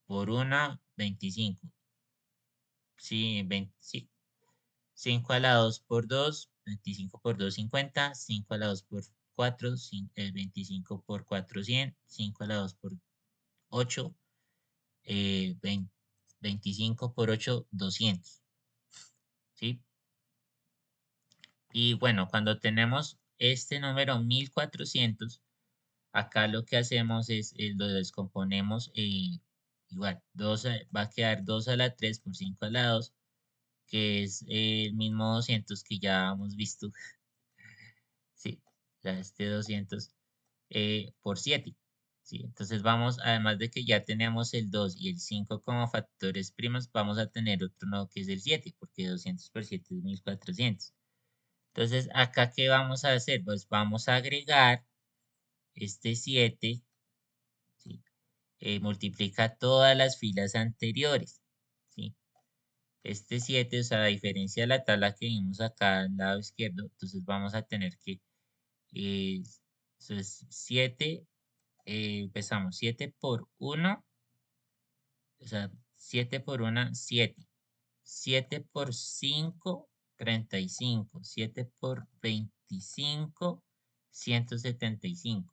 por 1, 25. Sí, 20, sí. 5 a la 2 por 2, 25 por 2, 50. 5 a la 2 por 4, 25 por 4, 100. 5 a la 2 por 8, 25 por 8, 200. ¿Sí? Y bueno, cuando tenemos este número 1400, acá lo que hacemos es lo descomponemos igual. Va a quedar 2 a la 3 por 5 a la 2, que es el mismo 200 que ya hemos visto. Sí, o sea, este 200 por 7. ¿Sí? Entonces vamos, además de que ya tenemos el 2 y el 5 como factores primos, vamos a tener otro nodo que es el 7, porque 200 por 7 es 1400. Entonces, acá, ¿qué vamos a hacer? Pues vamos a agregar este 7, ¿sí? Multiplica todas las filas anteriores, ¿sí? Este 7, o sea, a diferencia de la tabla que vimos acá al lado izquierdo, entonces vamos a tener que, eso es 7, empezamos 7 por 1, o sea, 7 por 1, 7. 7 por 5, 35. 7 por 25, 175.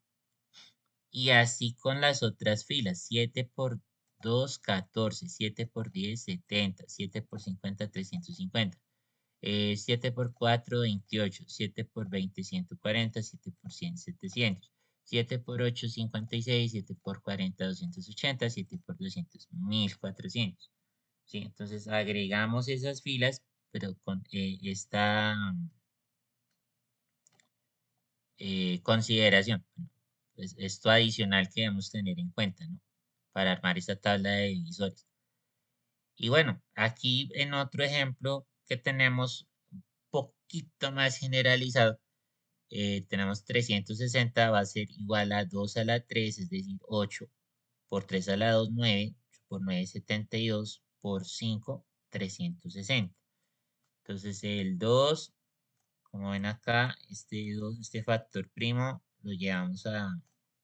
Y así con las otras filas. 7 por 2, 14. 7 por 10, 70. 7 por 50, 350. 7 por 4, 28. 7 por 20, 140. 7 por 100, 700. 7 por 8, 56. 7 por 40, 280. 7 por 200, 1400. ¿Sí? Entonces agregamos esas filas, pero con esta consideración. Pues esto adicional que debemos tener en cuenta, ¿no? Para armar esta tabla de divisores. Y bueno, aquí en otro ejemplo que tenemos un poquito más generalizado, tenemos 360 va a ser igual a 2 a la 3, es decir, 8 por 3 a la 2, 9, 8 por 9, 72, por 5, 360. Entonces el 2, como ven acá, este factor primo lo llevamos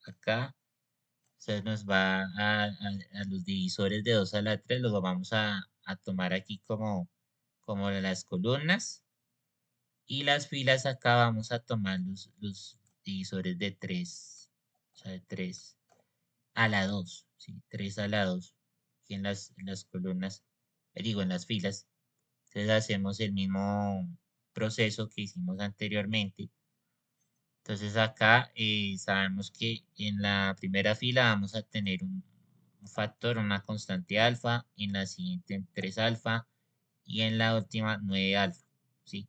acá. Entonces nos va a los divisores de 2 a la 3, los vamos a tomar aquí como las columnas. Y las filas acá vamos a tomar los divisores de 3, o sea, de 3 a la 2, ¿sí? 3 a la 2, aquí en las columnas, digo, en las filas. Entonces hacemos el mismo proceso que hicimos anteriormente. Entonces acá sabemos que en la primera fila vamos a tener un factor, una constante alfa, en la siguiente 3 alfa y en la última 9 alfa, ¿sí?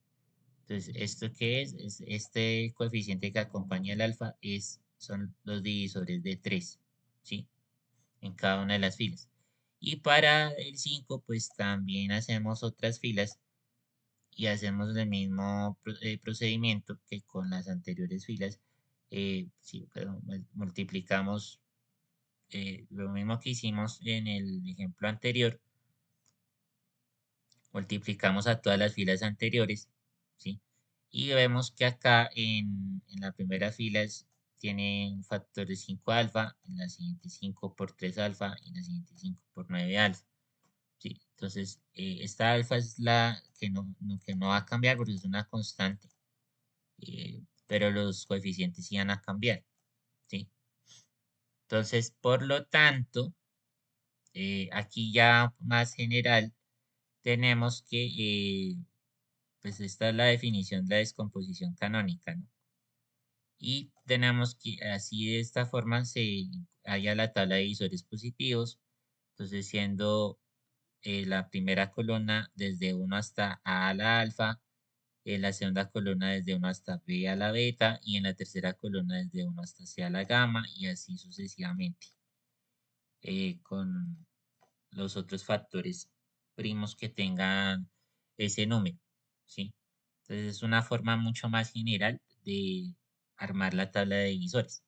Entonces, ¿esto qué es? Este coeficiente que acompaña el alfa son los divisores de 3, ¿sí? En cada una de las filas. Y para el 5, pues también hacemos otras filas y hacemos el mismo procedimiento que con las anteriores filas. Sí, pero multiplicamos lo mismo que hicimos en el ejemplo anterior, multiplicamos a todas las filas anteriores, ¿sí? Y vemos que acá en la primera fila tiene un factor de 5 alfa, en la siguiente 5 por 3 alfa y en la siguiente 5 por 9 alfa. ¿Sí? Entonces, esta alfa es la que no va a cambiar porque es una constante, pero los coeficientes sí van a cambiar, ¿sí? Entonces, por lo tanto, aquí ya más general, tenemos que, pues esta es la definición de la descomposición canónica, ¿no? Y tenemos que, así de esta forma, se halla la tabla de divisores positivos, entonces siendo la primera columna desde 1 hasta A a la alfa, en la segunda columna desde 1 hasta B a la beta y en la tercera columna desde 1 hasta C a la gamma y así sucesivamente con los otros factores primos que tengan ese número, ¿sí? Entonces es una forma mucho más general de armar la tabla de divisores.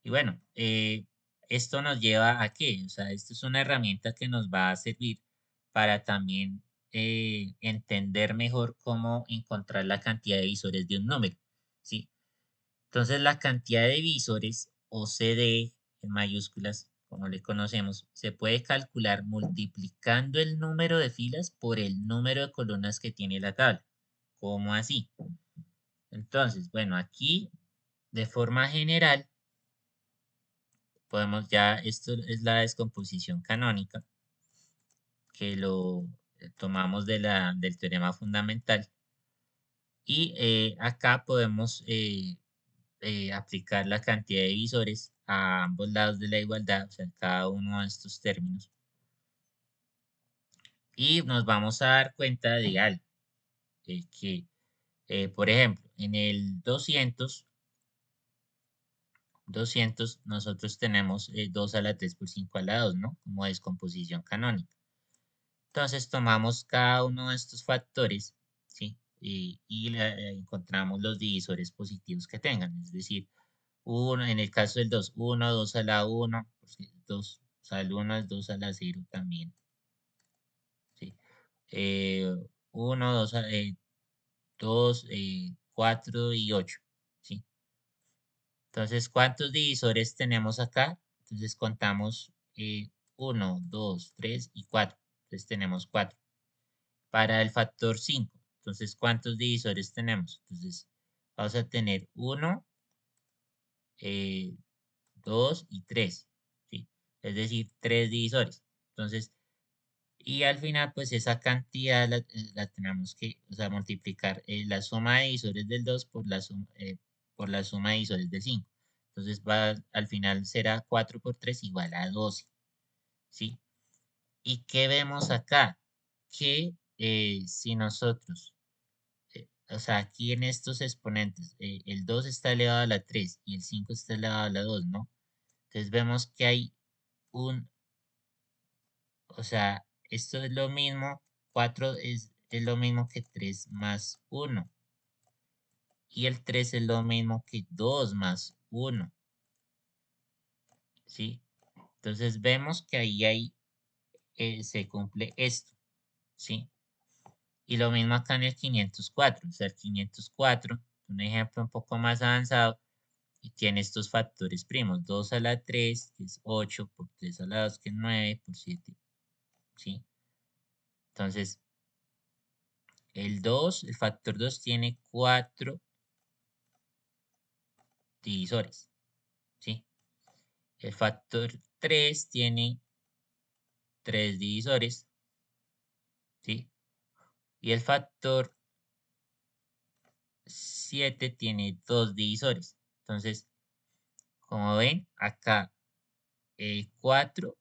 Y bueno, esto nos lleva a qué? O sea, esto es una herramienta que nos va a servir para también entender mejor cómo encontrar la cantidad de divisores de un número, ¿sí? Entonces, la cantidad de divisores, o CD en mayúsculas, como le conocemos, se puede calcular multiplicando el número de filas por el número de columnas que tiene la tabla. ¿Cómo así? Entonces, bueno, aquí de forma general podemos ya, esto es la descomposición canónica, que lo tomamos del teorema fundamental. Y acá podemos aplicar la cantidad de divisores a ambos lados de la igualdad, o sea, en cada uno de estos términos. Y nos vamos a dar cuenta de algo, que, por ejemplo, en el 200 nosotros tenemos 2 a la 3 por 5 a la 2, ¿no? Como descomposición canónica. Entonces tomamos cada uno de estos factores, ¿sí? Y encontramos los divisores positivos que tengan, es decir, en el caso del 2, 1, 2 a la 1, 2, o sea, el 1 es 2 a la 0 también, ¿sí? 1, 2, 2, 4 y 8, ¿sí? Entonces, ¿cuántos divisores tenemos acá? Entonces contamos 1, 2, 3 y 4. Entonces tenemos 4. Para el factor 5, entonces, ¿cuántos divisores tenemos? Entonces, vamos a tener 1, 2 y 3, ¿sí? Es decir, 3 divisores. Entonces, y al final, pues esa cantidad la tenemos que, o sea, multiplicar la suma de divisores del 2 por la suma de divisores del 5. Entonces, al final será 4 por 3 igual a 12, ¿sí? ¿Y qué vemos acá? Que si nosotros, o sea, aquí en estos exponentes, el 2 está elevado a la 3 y el 5 está elevado a la 2, ¿no? Entonces vemos que hay o sea, esto es lo mismo, 4 es lo mismo que 3 más 1. Y el 3 es lo mismo que 2 más 1, ¿sí? Entonces vemos que ahí se cumple esto, ¿sí? Y lo mismo acá en el 504, o sea, el 504, un ejemplo un poco más avanzado, y tiene estos factores primos, 2 a la 3, que es 8, por 3 a la 2, que es 9, por 7, ¿sí? Entonces, el factor 2 tiene 4 divisores, ¿sí? El factor 3 tiene 3 divisores, ¿sí? Y el factor 7 tiene 2 divisores. Entonces, como ven, acá 4, o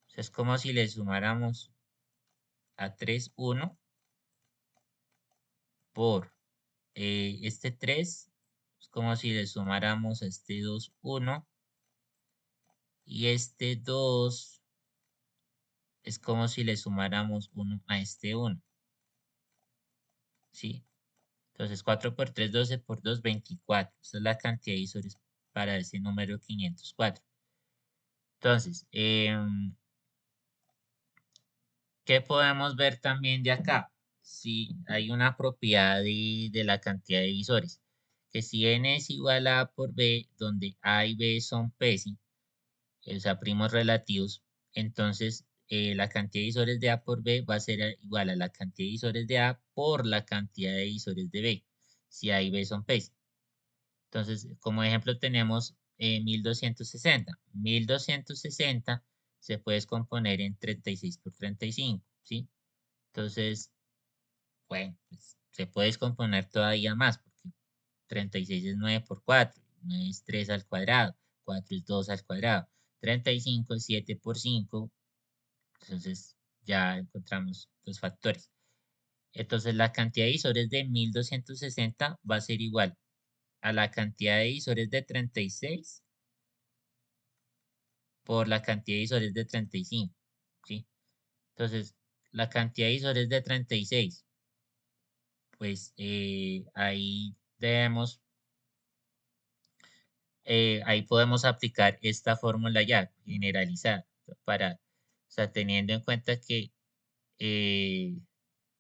sea, es como si le sumáramos a 3, 1 por este 3, es como si le sumáramos a este 2, 1, y este 2 es como si le sumáramos 1 a este 1, ¿sí? Entonces 4 por 3, 12 por 2, 24. Esta es la cantidad de divisores para ese número 504. Entonces, ¿qué podemos ver también de acá? Si hay una propiedad de la cantidad de divisores, que si n es igual a por b, donde a y b son psi, o sea, primos relativos, entonces la cantidad de divisores de a por b va a ser igual a la cantidad de divisores de a por la cantidad de divisores de b, si a y b son psi. Entonces, como ejemplo tenemos 1260. 1260 se puede descomponer en 36 por 35, ¿sí? Entonces, bueno, pues, se puede descomponer todavía más, porque 36 es 9 por 4, 9 es 3 al cuadrado, 4 es 2 al cuadrado, 35 es 7 por 5, entonces ya encontramos los factores. Entonces, la cantidad de divisores de 1260 va a ser igual a la cantidad de divisores de 36 por la cantidad de divisores de 35, ¿sí? Entonces, la cantidad de divisores de 36, pues ahí debemos, ahí podemos aplicar esta fórmula ya generalizada para, o sea, teniendo en cuenta que eh,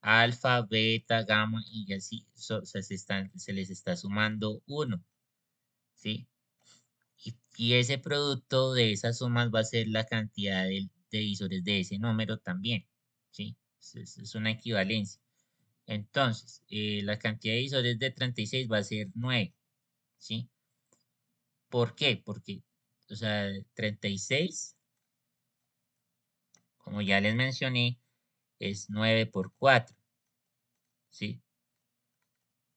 alfa, beta, gamma y así, o sea, se les está sumando 1, ¿sí? Y ese producto de esas sumas va a ser la cantidad de divisores de ese número también, ¿sí? Es una equivalencia. Entonces, la cantidad de divisores de 36 va a ser 9, ¿sí? ¿Por qué? Porque, o sea, 36, como ya les mencioné, es 9 por 4, ¿sí?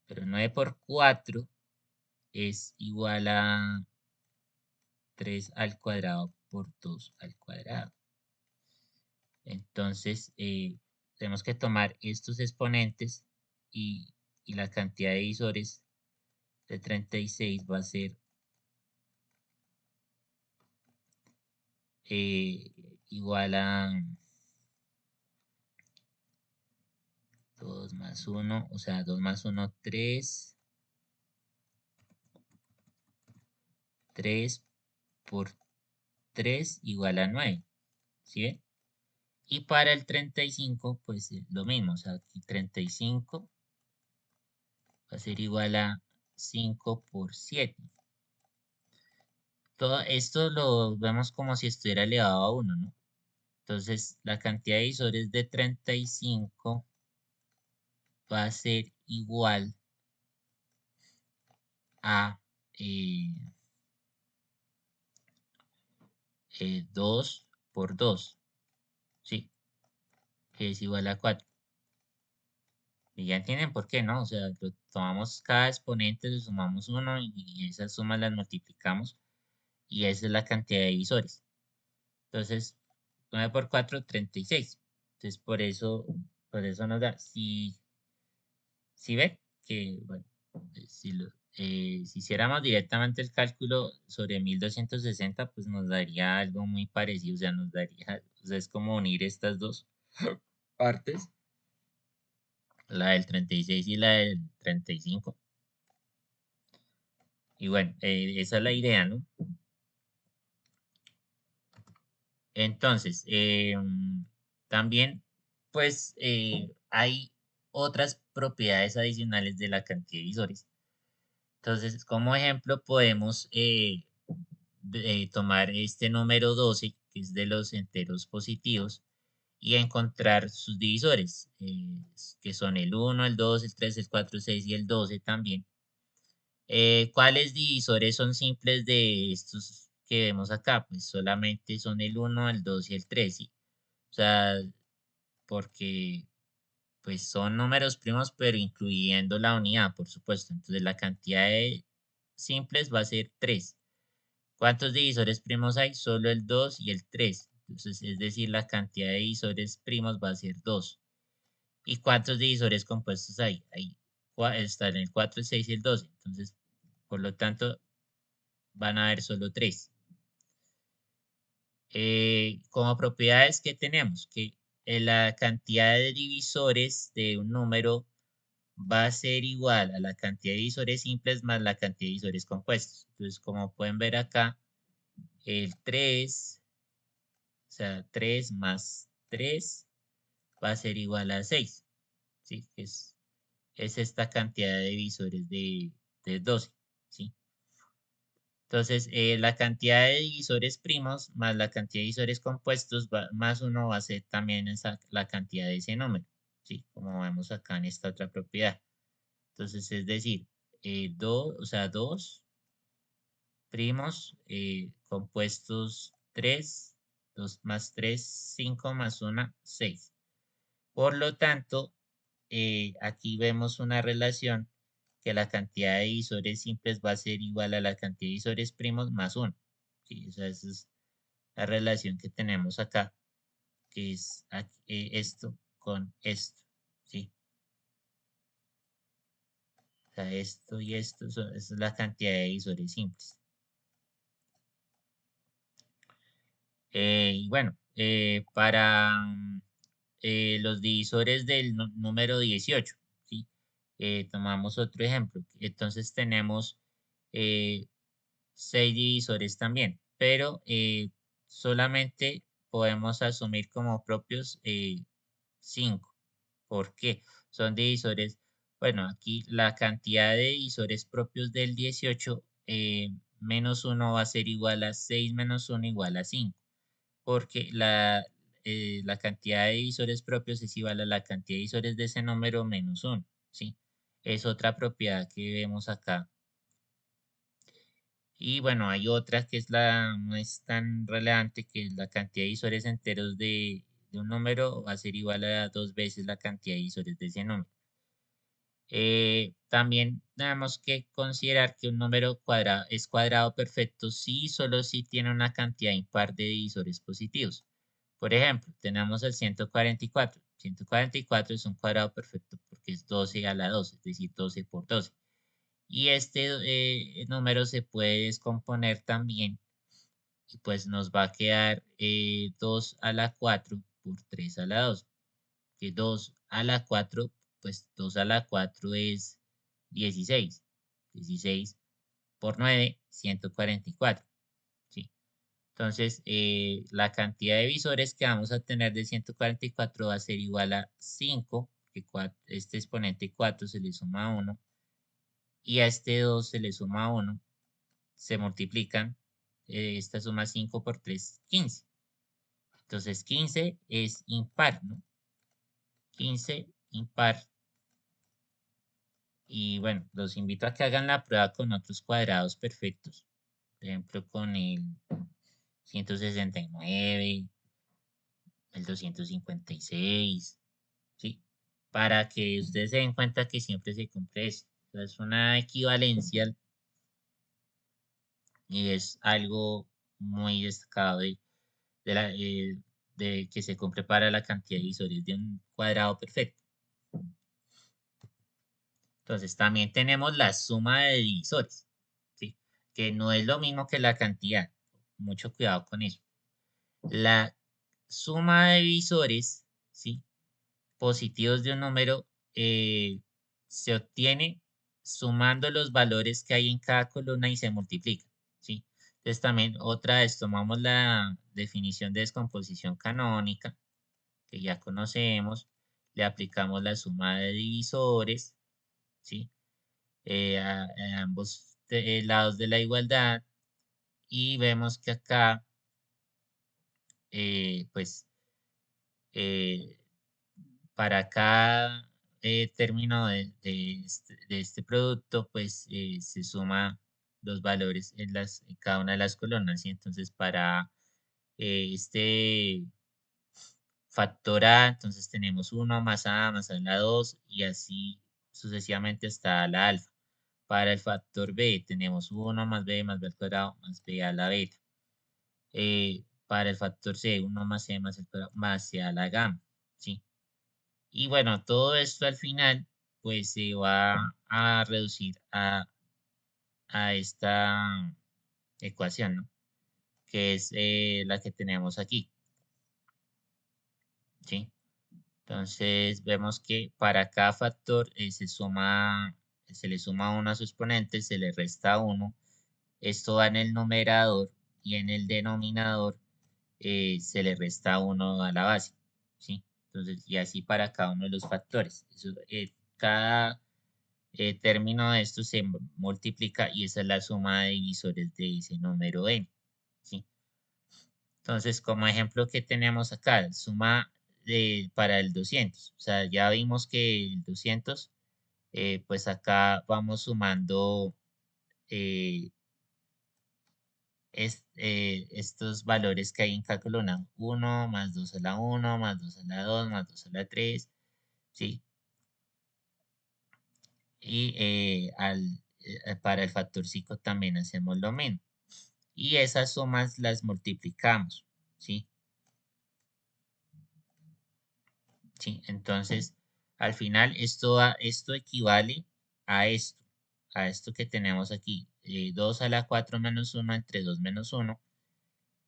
Pero 9 por 4 es igual a 3 al cuadrado por 2 al cuadrado. Entonces, tenemos que tomar estos exponentes y la cantidad de divisores de 36 va a ser igual a 2 más 1, o sea, 2 más 1, 3, 3 por 3 igual a 9, ¿sí ven? Y para el 35, pues es lo mismo, o sea, aquí 35 va a ser igual a 5 por 7. Todo esto lo vemos como si estuviera elevado a 1, ¿no? Entonces, la cantidad de divisores de 35 va a ser igual a eh, 2 por 2, ¿sí? Que es igual a 4. Y ya entienden por qué, ¿no? O sea, tomamos cada exponente, le sumamos 1 y esas sumas las multiplicamos y esa es la cantidad de divisores. Entonces, 9 por 4, 36. Entonces, por eso nos da, si ven que, bueno, si hiciéramos directamente el cálculo sobre 1260, pues nos daría algo muy parecido, o sea, o sea, es como unir estas dos partes, la del 36 y la del 35. Y bueno, esa es la idea, ¿no? Entonces, también, pues, hay otras propiedades adicionales de la cantidad de visores. Entonces, como ejemplo, podemos tomar este número 12, que es de los enteros positivos, y encontrar sus divisores, que son el 1, el 2, el 3, el 4, el 6 y el 12 también. ¿Cuáles divisores son simples de estos que vemos acá? Pues solamente son el 1, el 2 y el 3, ¿sí? O sea, porque pues son números primos, pero incluyendo la unidad, por supuesto. Entonces la cantidad de simples va a ser 3. ¿Cuántos divisores primos hay? Solo el 2 y el 3. Entonces, es decir, la cantidad de divisores primos va a ser 2. ¿Y cuántos divisores compuestos hay? Están el 4, el 6 y el 12. Entonces, por lo tanto, van a haber solo 3. Como propiedades que tenemos, que la cantidad de divisores de un número va a ser igual a la cantidad de divisores simples más la cantidad de divisores compuestos. Entonces, como pueden ver acá, el 3, o sea, 3 más 3 va a ser igual a 6, ¿sí? Es esta cantidad de divisores de 12, ¿sí? Entonces, la cantidad de divisores primos más la cantidad de divisores compuestos más 1 va a ser también la cantidad de ese número, ¿sí? Como vemos acá en esta otra propiedad. Entonces, es decir, 2, o sea, 2 primos compuestos 3, 2 más 3, 5 más 1, 6. Por lo tanto, aquí vemos una relación que la cantidad de divisores simples va a ser igual a la cantidad de divisores primos más 1. ¿Sí? O sea, esa es la relación que tenemos acá, que es esto con esto. ¿Sí? O sea, esto y esto, esa es la cantidad de divisores simples. Y bueno, para los divisores del número 18, ¿sí? Tomamos otro ejemplo. Entonces tenemos 6 divisores también, pero solamente podemos asumir como propios 5. ¿Por qué? Son divisores, bueno, aquí la cantidad de divisores propios del 18 menos 1 va a ser igual a 6 menos 1 igual a 5 porque la cantidad de divisores propios es igual a la cantidad de divisores de ese número menos 1, ¿sí? Es otra propiedad que vemos acá. Y bueno, hay otra que no es tan relevante, que es la cantidad de divisores enteros de un número va a ser igual a 2 veces la cantidad de divisores de ese número. También tenemos que considerar que un número cuadrado es cuadrado perfecto si y solo si tiene una cantidad impar de divisores positivos. Por ejemplo, tenemos el 144. 144 es un cuadrado perfecto porque es 12 a la 2, es decir, 12 por 12. Y este número se puede descomponer también y pues nos va a quedar 2 a la 4 por 3 a la 2. Que 2 a la 4, pues 2 a la 4 es 16. 16 por 9, 144. ¿Sí? Entonces, la cantidad de visores que vamos a tener de 144 va a ser igual a 5, que este exponente 4 se le suma a 1, y a este 2 se le suma a 1, se multiplican, esta suma 5 por 3, 15. Entonces 15 es impar, ¿no? 15 impar. Y bueno, los invito a que hagan la prueba con otros cuadrados perfectos. Por ejemplo, con el 169, el 256, ¿sí? Para que ustedes se den cuenta que siempre se cumple eso. O sea, es una equivalencia y es algo muy destacado de de que se cumple para la cantidad de divisores de un cuadrado perfecto. Entonces también tenemos la suma de divisores, ¿sí? Que no es lo mismo que la cantidad. Mucho cuidado con eso. La suma de divisores, ¿sí? Positivos de un número se obtiene sumando los valores que hay en cada columna y se multiplica, ¿sí? Entonces también otra vez tomamos la definición de descomposición canónica, que ya conocemos, le aplicamos la suma de divisores, ¿sí? A ambos lados de la igualdad y vemos que acá, pues, eh, para cada término de este producto, pues se suma los valores en cada una de las columnas. Y entonces para este factor A, entonces tenemos 1 más A la 2 y así sucesivamente hasta la alfa. Para el factor B tenemos 1 más B al cuadrado más B a la beta. Para el factor C, 1 más C más el cuadrado más C a la gamma. ¿Sí? Y bueno, todo esto al final pues se va a reducir a esta ecuación, ¿no? Que es la que tenemos aquí, ¿sí? Entonces vemos que para cada factor se le suma 1 a su exponente, se le resta 1. Esto va en el numerador y en el denominador se le resta 1 a la base, ¿sí? Entonces, y así para cada uno de los factores. Cada término de esto se multiplica y esa es la suma de divisores de ese número n, ¿sí? Entonces, como ejemplo, ¿qué tenemos acá? Suma para el 200. O sea, ya vimos que el 200, pues acá vamos sumando eh, estos valores que hay en cada columna. 1 más 2 a la 1, más 2 a la 2, más 2 a la 3, ¿sí? Y para el factor 5 también hacemos lo mismo. Y esas sumas las multiplicamos, ¿sí? ¿Sí? Entonces, al final esto equivale a esto que tenemos aquí, 2 a la 4 menos 1 entre 2 menos 1,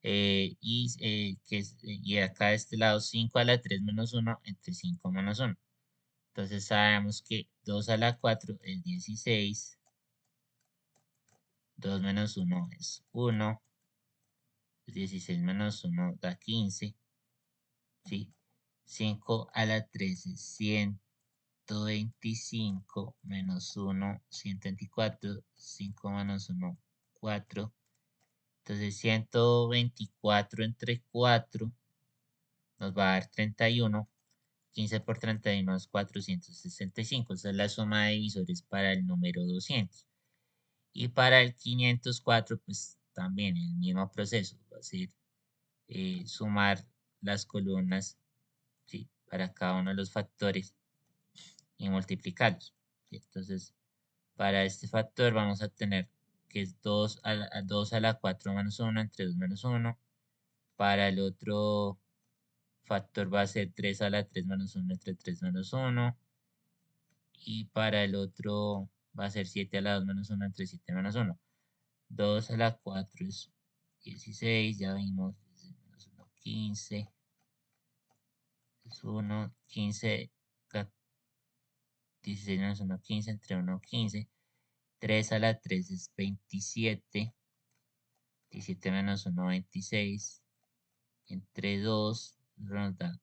y acá de este lado 5 a la 3 menos 1 entre 5 menos 1. Entonces sabemos que 2 a la 4 es 16, 2 menos 1 es 1, 16 menos 1 da 15, ¿sí? 5 a la 3 es 125 menos 1, 124, 5 menos 1, 4. Entonces 124 entre 4 nos va a dar 31. 15 por 31 es 465. Esa es la suma de divisores para el número 200. Y para el 504, pues también el mismo proceso. Va a ser sumar las columnas, ¿sí? Para cada uno de los factores y multiplicarlos, ¿sí? Entonces, para este factor vamos a tener que es 2 a la 4 menos 1 entre 2 menos 1. Para el otro factor va a ser 3 a la 3 menos 1 entre 3 menos 1. Y para el otro va a ser 7 a la 2 menos 1 entre 7 menos 1. 2 a la 4 es 16, ya vimos, menos 1, 15, es 1, 15, 16 menos 1, 15, entre 1, 15. 3 a la 3 es 27, 17 menos 1, 26, entre 2 nos da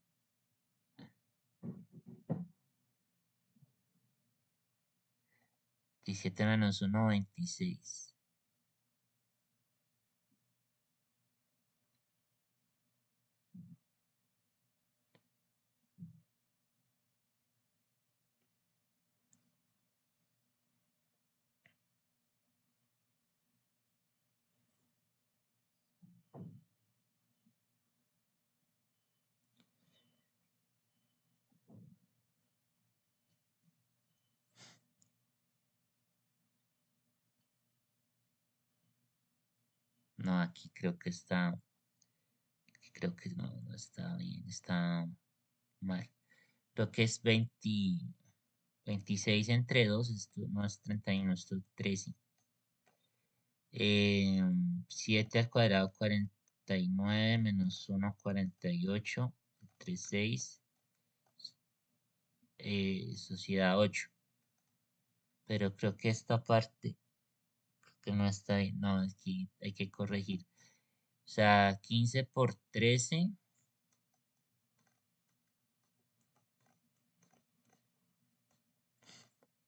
17 menos 1, 26. aquí creo que no está bien, está mal. Creo que es 26 entre 2, esto no es 31, esto es 13. 7 al cuadrado, 49, menos 1, 48, entre 6, sociedad 8. Pero creo que esta parte, creo que no está bien, no, aquí hay que corregir. O sea, 15 por 13,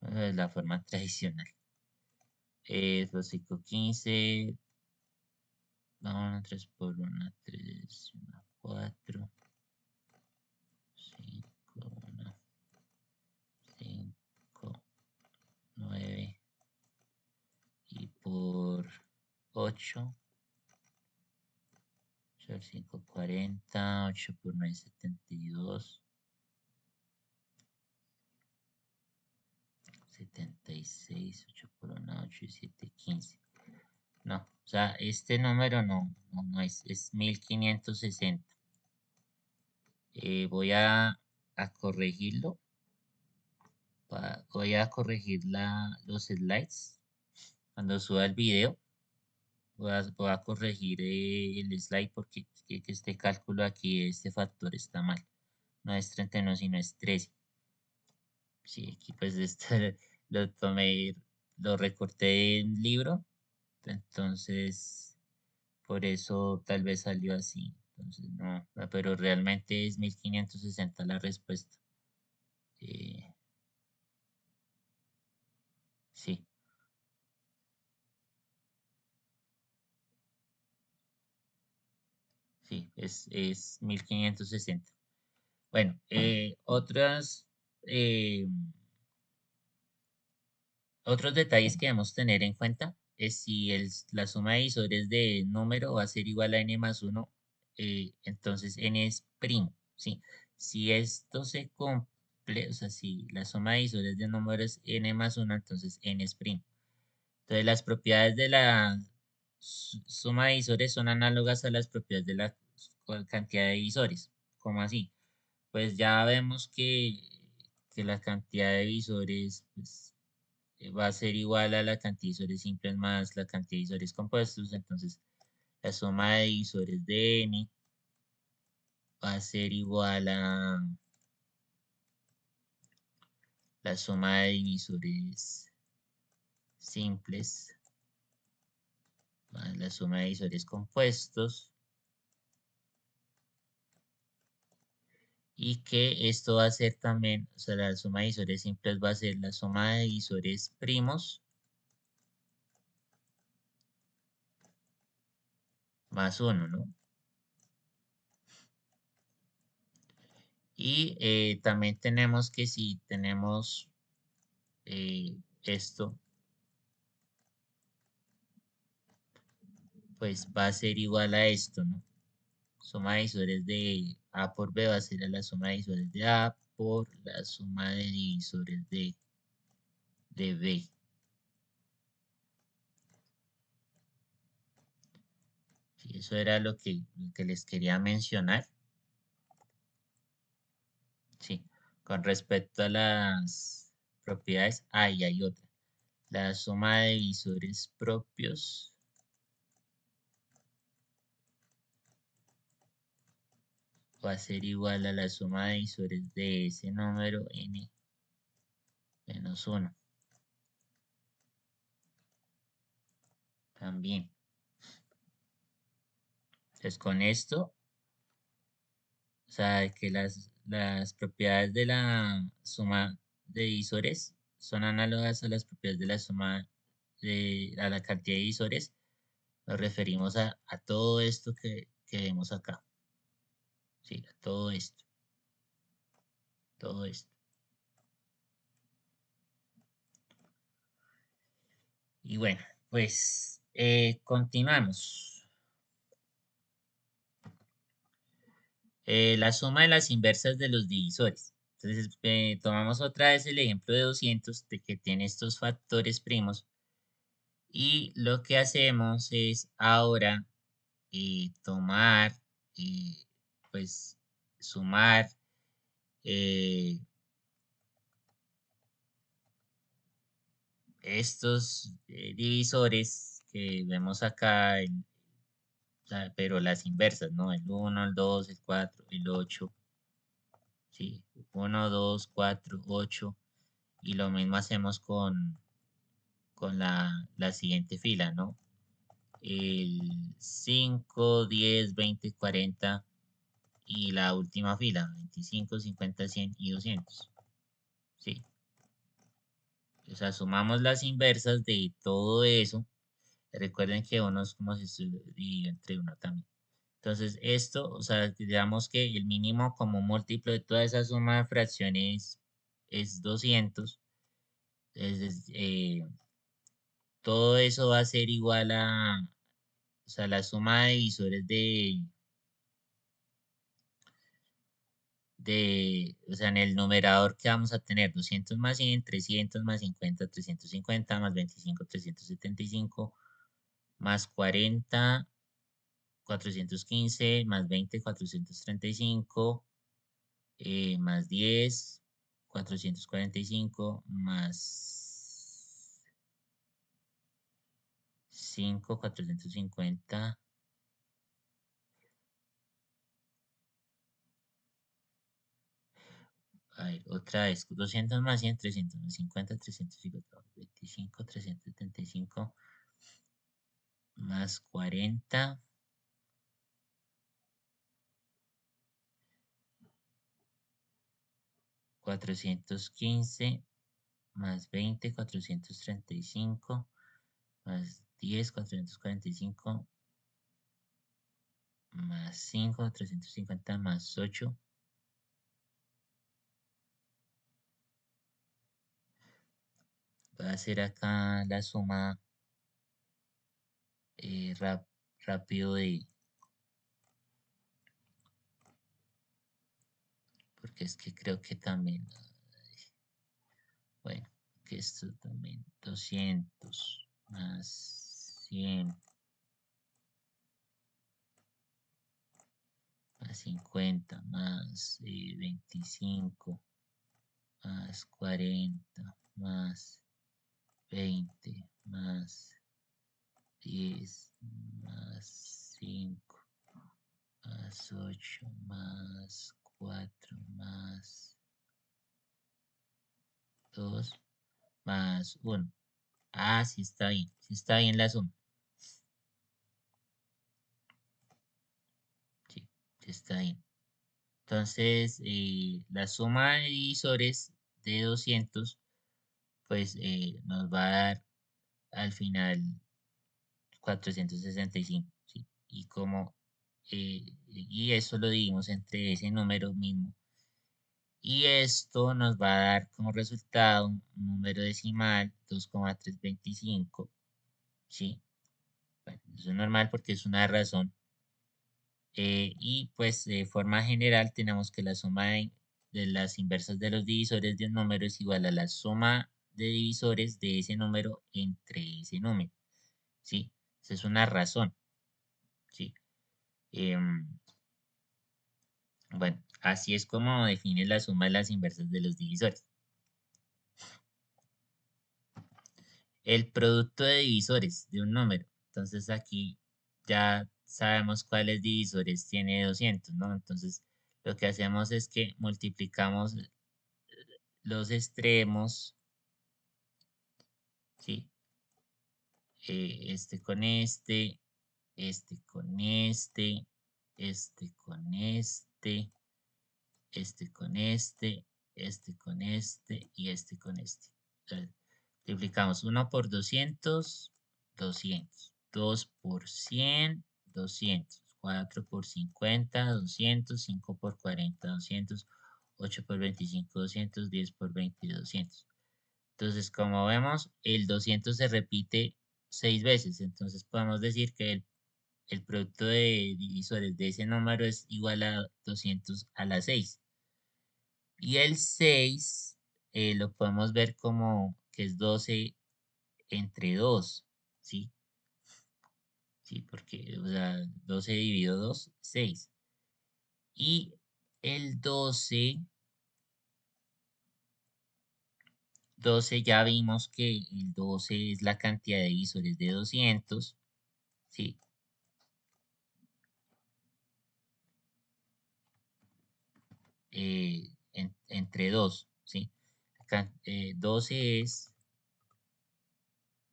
es la forma tradicional. Lo 5, 15, no, 3 por 1, 3, 1, 4, 5, 1, 5, 9, y por 8, 8 por 5, 40, 8 por 9, 72, 76, 8 por 1, 8 y 7, 15. No, o sea, este número no es 1560. Voy a corregirlo. Voy a corregir los slides. Cuando suba el video, voy a corregir el slide porque que este cálculo aquí, este factor está mal. No es 31, sino es 13. Sí, aquí pues esto lo tomé, lo recorté en libro. Entonces, por eso tal vez salió así. Entonces, no, pero realmente es 1560 la respuesta. Eh, sí, sí, es 1560. Bueno, eh, otros detalles que debemos tener en cuenta es si la suma de divisores de número va a ser igual a n más 1, entonces n es primo, ¿sí? Si esto se cumple, o sea, si la suma de divisores de número es n más 1, entonces n es primo. Entonces, las propiedades de la suma de divisores son análogas a las propiedades de la cantidad de divisores. ¿Cómo así? Pues ya vemos que la cantidad de divisores, pues, va a ser igual a la cantidad de divisores simples más la cantidad de divisores compuestos. Entonces, la suma de divisores de n va a ser igual a la suma de divisores simples más la suma de divisores compuestos. Y que esto va a ser también, o sea, la suma de divisores simples va a ser la suma de divisores primos más 1, ¿no? Y también tenemos que si tenemos esto, pues va a ser igual a esto, ¿no? Suma de divisores de A por B va a ser la suma de divisores de A por la suma de divisores de B. Sí, eso era lo que les quería mencionar. Sí, con respecto a las propiedades, ahí hay otra. La suma de divisores propios va a ser igual a la suma de divisores de ese número n menos 1. También. Entonces con esto, o sea, que las propiedades de la suma de divisores son análogas a las propiedades de la suma a la cantidad de divisores, nos referimos a todo esto que vemos acá. Sí, a todo esto. Todo esto. Y bueno, pues continuamos. La suma de las inversas de los divisores. Entonces, tomamos otra vez el ejemplo de 200, de que tiene estos factores primos. Y lo que hacemos es ahora tomar, pues sumar estos divisores que vemos acá, pero las inversas, ¿no? El 1, el 2, el 4, el 8, ¿sí? 1, 2, 4, 8. Y lo mismo hacemos con la siguiente fila, ¿no? El 5, 10, 20, 40 y la última fila, 25, 50, 100 y 200. ¿Sí? O sea, sumamos las inversas de todo eso. Recuerden que uno es como si se dividiera entre uno también. Entonces, esto, o sea, digamos que el mínimo como múltiplo de toda esa suma de fracciones es 200. Entonces, todo eso va a ser igual a, o sea, la suma de divisores o sea, en el numerador que vamos a tener 200 más 100, 300 más 50, 350 más 25, 375 más 40, 415 más 20, 435 más 10, 445 más 5, 450. A ver, otra vez, 200 más 100, 300 más 50, 350, 25, 375 más 40, 415 más 20, 435 más 10, 445 más 5, 350 más 8. Voy a hacer acá la suma rápido porque es que creo que también, bueno, que esto también, 200 más 100 más 50 más 25 más 40 más 20 más 10 más 5 más 8 más 4 más 2 más 1. Ah, sí está bien la suma. Sí, sí está bien. Entonces, la suma de divisores de 200, pues nos va a dar al final 465, ¿sí? Y como, y eso lo dividimos entre ese número mismo. Y esto nos va a dar como resultado un número decimal 2,325, ¿sí? Bueno, eso es normal porque es una razón. Y pues de forma general tenemos que la suma de las inversas de los divisores de un número es igual a la suma de divisores de ese número entre ese número, ¿sí? Esa es una razón, ¿sí? Em, bueno, así es como define la suma de las inversas de los divisores. El producto de divisores de un número. Entonces aquí ya sabemos cuáles divisores tiene 200, ¿no? Entonces lo que hacemos es que multiplicamos los extremos, ¿sí? Este con este con este con este con este con y este con este. Entonces, multiplicamos 1 por 200, 200. 2 por 100, 200. 4 por 50, 200. 5 por 40, 200. 8 por 25, 200. 10 por 20, 200. Entonces, como vemos, el 200 se repite 6 veces. Entonces, podemos decir que el producto de divisores de ese número es igual a 200 a la 6. Y el 6 lo podemos ver como que es 12 entre 2, ¿sí? Sí, porque, o sea, 12 dividido 2, 6. Y el 12 ya vimos que el 12 es la cantidad de divisores de 200, ¿sí? Entre 2, ¿sí? 12 es,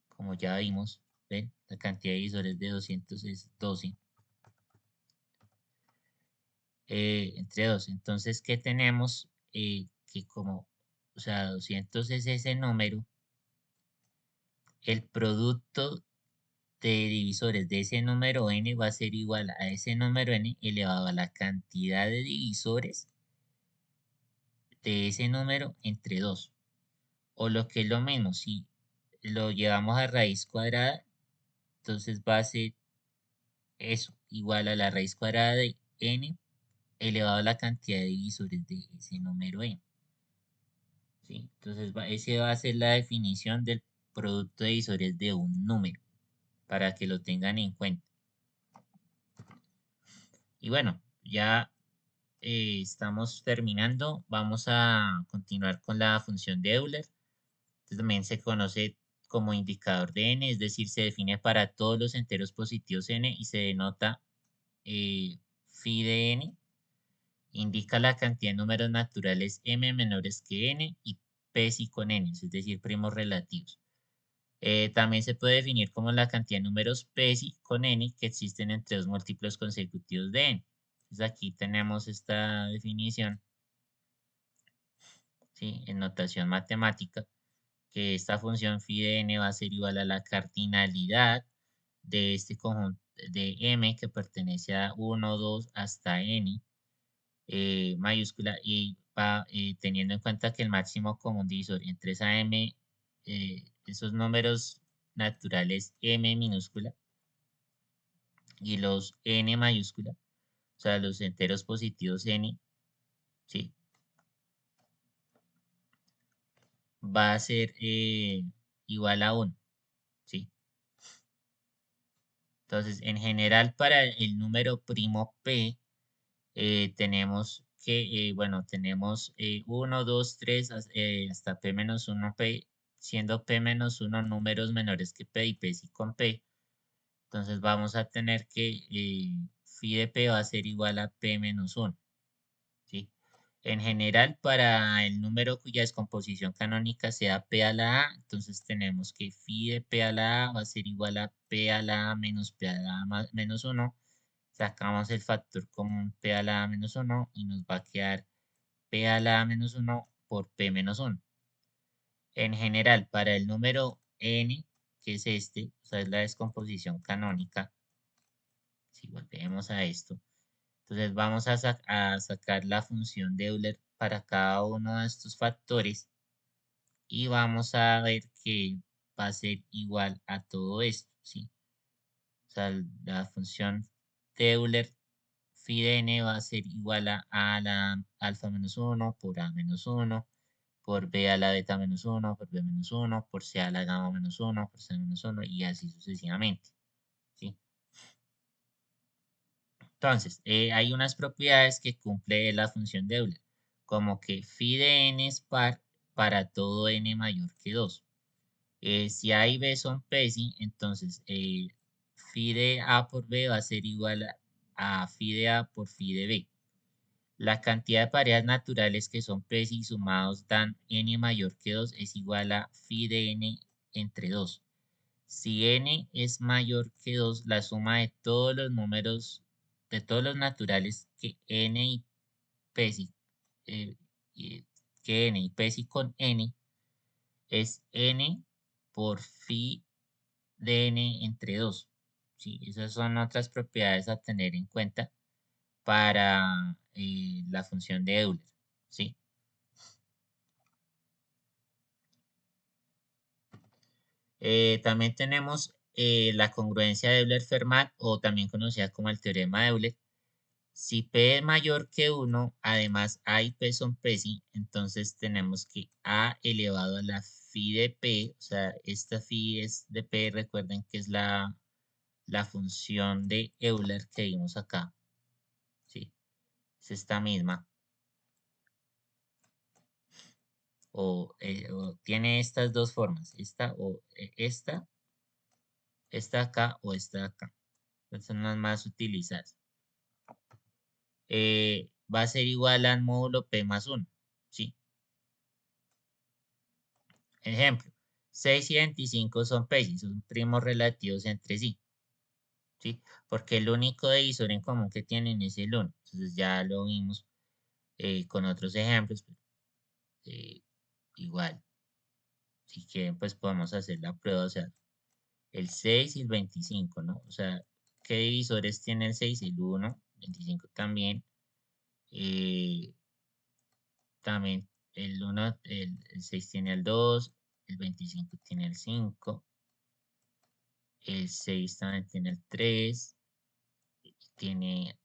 como ya vimos, ¿ven? La cantidad de divisores de 200 es 12. Entre 2. Entonces, ¿qué tenemos? Que como, o sea, 200 es ese número, el producto de divisores de ese número n va a ser igual a ese número n elevado a la cantidad de divisores de ese número entre 2. O lo que es lo mismo, si lo llevamos a raíz cuadrada, entonces va a ser eso, igual a la raíz cuadrada de n elevado a la cantidad de divisores de ese número n. ¿Sí? Entonces, ese va a ser la definición del producto de divisores de un número, para que lo tengan en cuenta. Y bueno, ya estamos terminando. Vamos a continuar con la función de Euler. Entonces, también se conoce como indicador de n, es decir, se define para todos los enteros positivos n y se denota phi de n. Indica la cantidad de números naturales m menores que n y psi con n, es decir, primos relativos. También se puede definir como la cantidad de números psi con n que existen entre dos múltiplos consecutivos de n. Entonces aquí tenemos esta definición, ¿sí? En notación matemática, que esta función phi de n va a ser igual a la cardinalidad de este conjunto de m que pertenece a 1, 2 hasta n mayúscula y va teniendo en cuenta que el máximo común divisor entre esa m, esos números naturales m minúscula y los n mayúscula, o sea, los enteros positivos n, ¿sí? Va a ser igual a 1, ¿sí? Entonces, en general, para el número primo p, tenemos que, bueno, tenemos 1, 2, 3, hasta p menos 1, p, siendo p menos 1 números menores que p y p sí con p. Entonces, vamos a tener que phi de p va a ser igual a p menos 1, ¿sí? En general, para el número cuya descomposición canónica sea p a la a, entonces tenemos que phi de p a la a va a ser igual a p a la a menos p a la a menos 1. Sacamos el factor común p a la a menos 1 y nos va a quedar p a la a menos 1 por p menos 1. En general, para el número n, que es este, o sea, es la descomposición canónica, si volvemos a esto, entonces vamos a sacar la función de Euler para cada uno de estos factores y vamos a ver que va a ser igual a todo esto, ¿sí? O sea, la función de Euler phi de n va a ser igual a la alfa menos 1 por a menos 1, por b a la beta menos 1, por b menos 1, por c a la gamma menos 1, por c menos 1 y así sucesivamente, ¿sí? Entonces, hay unas propiedades que cumple la función de Euler, como que phi de n es par para todo n mayor que 2. Si a y b son psi, entonces phi de a por b va a ser igual a phi de a por phi de b. La cantidad de parejas naturales que son psi sumados dan n mayor que 2 es igual a phi de n entre 2. Si n es mayor que 2, la suma de todos los números, de todos los naturales que n y psi, eh, que n y psi con n, es n por phi de n entre 2. ¿Sí? Esas son otras propiedades a tener en cuenta para la función de Euler. ¿Sí? También tenemos la congruencia de Euler-Fermat o también conocida como el teorema de Euler. Si P es mayor que 1, además A y P son psi, entonces tenemos que A elevado a la phi de P, o sea, esta phi es de P, recuerden que es la función de Euler que vimos acá, ¿sí? Es esta misma. O tiene estas dos formas, esta o esta acá o esta acá. Estas son las más utilizadas. Va a ser igual al módulo P más 1, ¿sí? Ejemplo, 6 y 25 son P, son primos relativos entre sí, ¿sí? Porque el único divisor en común que tienen es el 1. Entonces ya lo vimos con otros ejemplos. eh, igual, si quieren, pues podemos hacer la prueba, o sea, el 6 y el 25, ¿no? O sea, ¿qué divisores tiene el 6? El 1, 25 también. eh, También el 1, el 6 tiene el 2, el 25 tiene el 5, el 6 también tiene el 3, tiene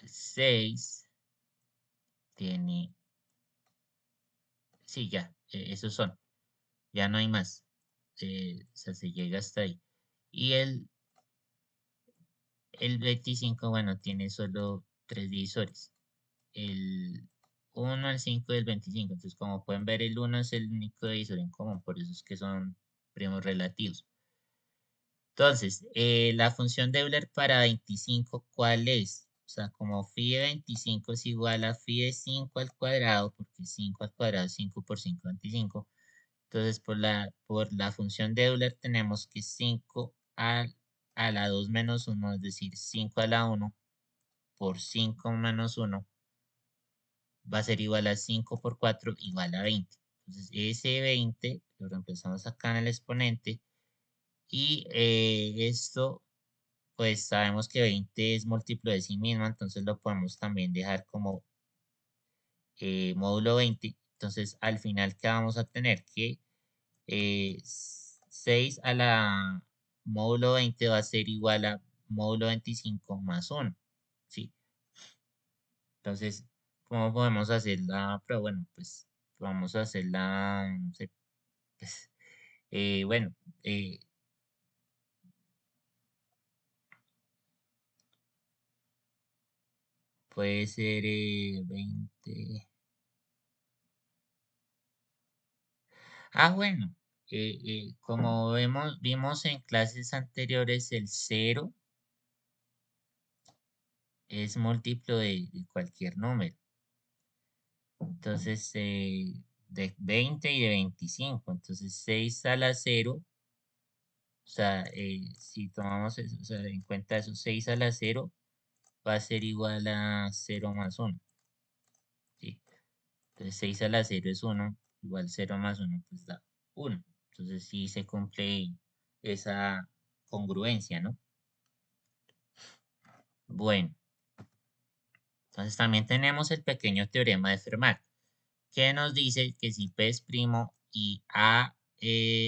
el 6, tiene, sí, ya, esos son, ya no hay más, o sea, se llega hasta ahí. Y el 25, bueno, tiene solo 3 divisores, el 1, el 5 y el 25. Entonces, como pueden ver, el 1 es el único divisor en común, por eso es que son primos relativos. Entonces, la función de Euler para 25, ¿cuál es? O sea, como phi de 25 es igual a phi de 5 al cuadrado, porque 5 al cuadrado es 5 por 5, 25. Entonces, por la función de Euler tenemos que 5 a la 2 menos 1, es decir, 5 a la 1 por 5 menos 1 va a ser igual a 5 por 4 igual a 20. Entonces, ese 20 lo reemplazamos acá en el exponente y esto, pues sabemos que 20 es múltiplo de sí mismo, entonces lo podemos también dejar como módulo 20. Entonces, al final, ¿qué vamos a tener? Que 6 a la módulo 20 va a ser igual a módulo 25 más 1, ¿sí? Entonces, ¿cómo podemos hacerla? Pero bueno, pues vamos a hacerla, no sé, pues, bueno, eh, puede ser 20. Ah, bueno, como vimos en clases anteriores, el cero es múltiplo de cualquier número. Entonces, de 20 y de 25. Entonces, 6 a la 0. O sea, si tomamos eso, o sea, en cuenta eso, 6 a la 0 va a ser igual a 0 más 1. ¿Sí? Entonces, 6 a la 0 es 1, igual 0 más 1, pues da 1. Entonces, sí se cumple esa congruencia, ¿no? Bueno, entonces también tenemos el pequeño teorema de Fermat, que nos dice que si P es primo y A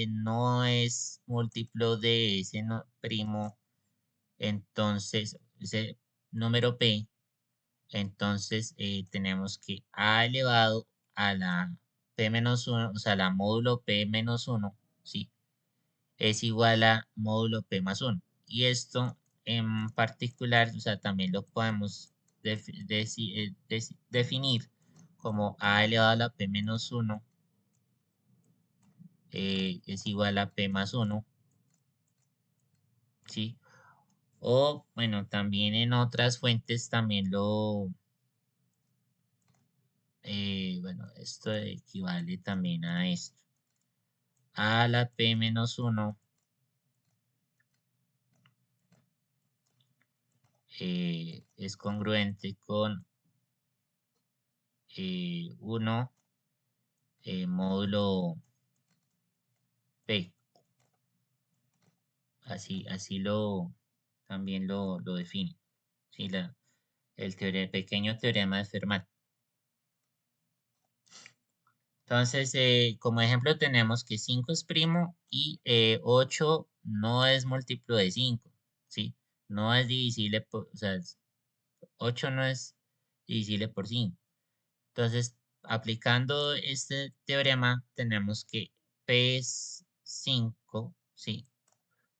no es múltiplo de ese primo, entonces ese número P, entonces tenemos que A elevado a la P menos 1, o sea, la módulo P menos 1, ¿sí? Es igual a módulo P más 1. Y esto en particular, o sea, también lo podemos definir como A elevado a la P menos 1 es igual a P más 1, ¿sí? O, bueno, también en otras fuentes también bueno, esto equivale también a esto. A la P menos 1 es congruente con 1 módulo P. Así también lo define. ¿Sí? El pequeño teorema de Fermat. Entonces, como ejemplo tenemos que 5 es primo y 8 no es múltiplo de 5, ¿sí? No es divisible por, o sea, 8 no es divisible por 5. Entonces, aplicando este teorema, tenemos que P es 5, ¿sí?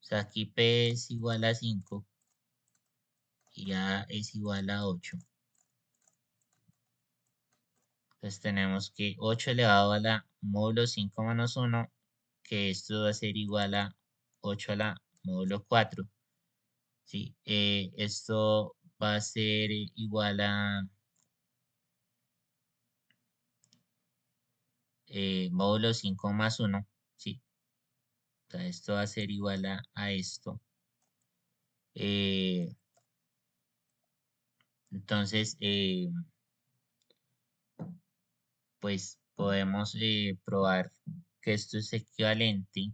O sea, aquí P es igual a 5 y A es igual a 8. Entonces tenemos que 8 elevado a la módulo 5 menos 1, que esto va a ser igual a 8 a la módulo 4. ¿Sí? Esto va a ser igual a módulo 5 más 1. ¿Sí? O sea, esto va a ser igual a esto. Eh, entonces, pues podemos probar que esto es equivalente.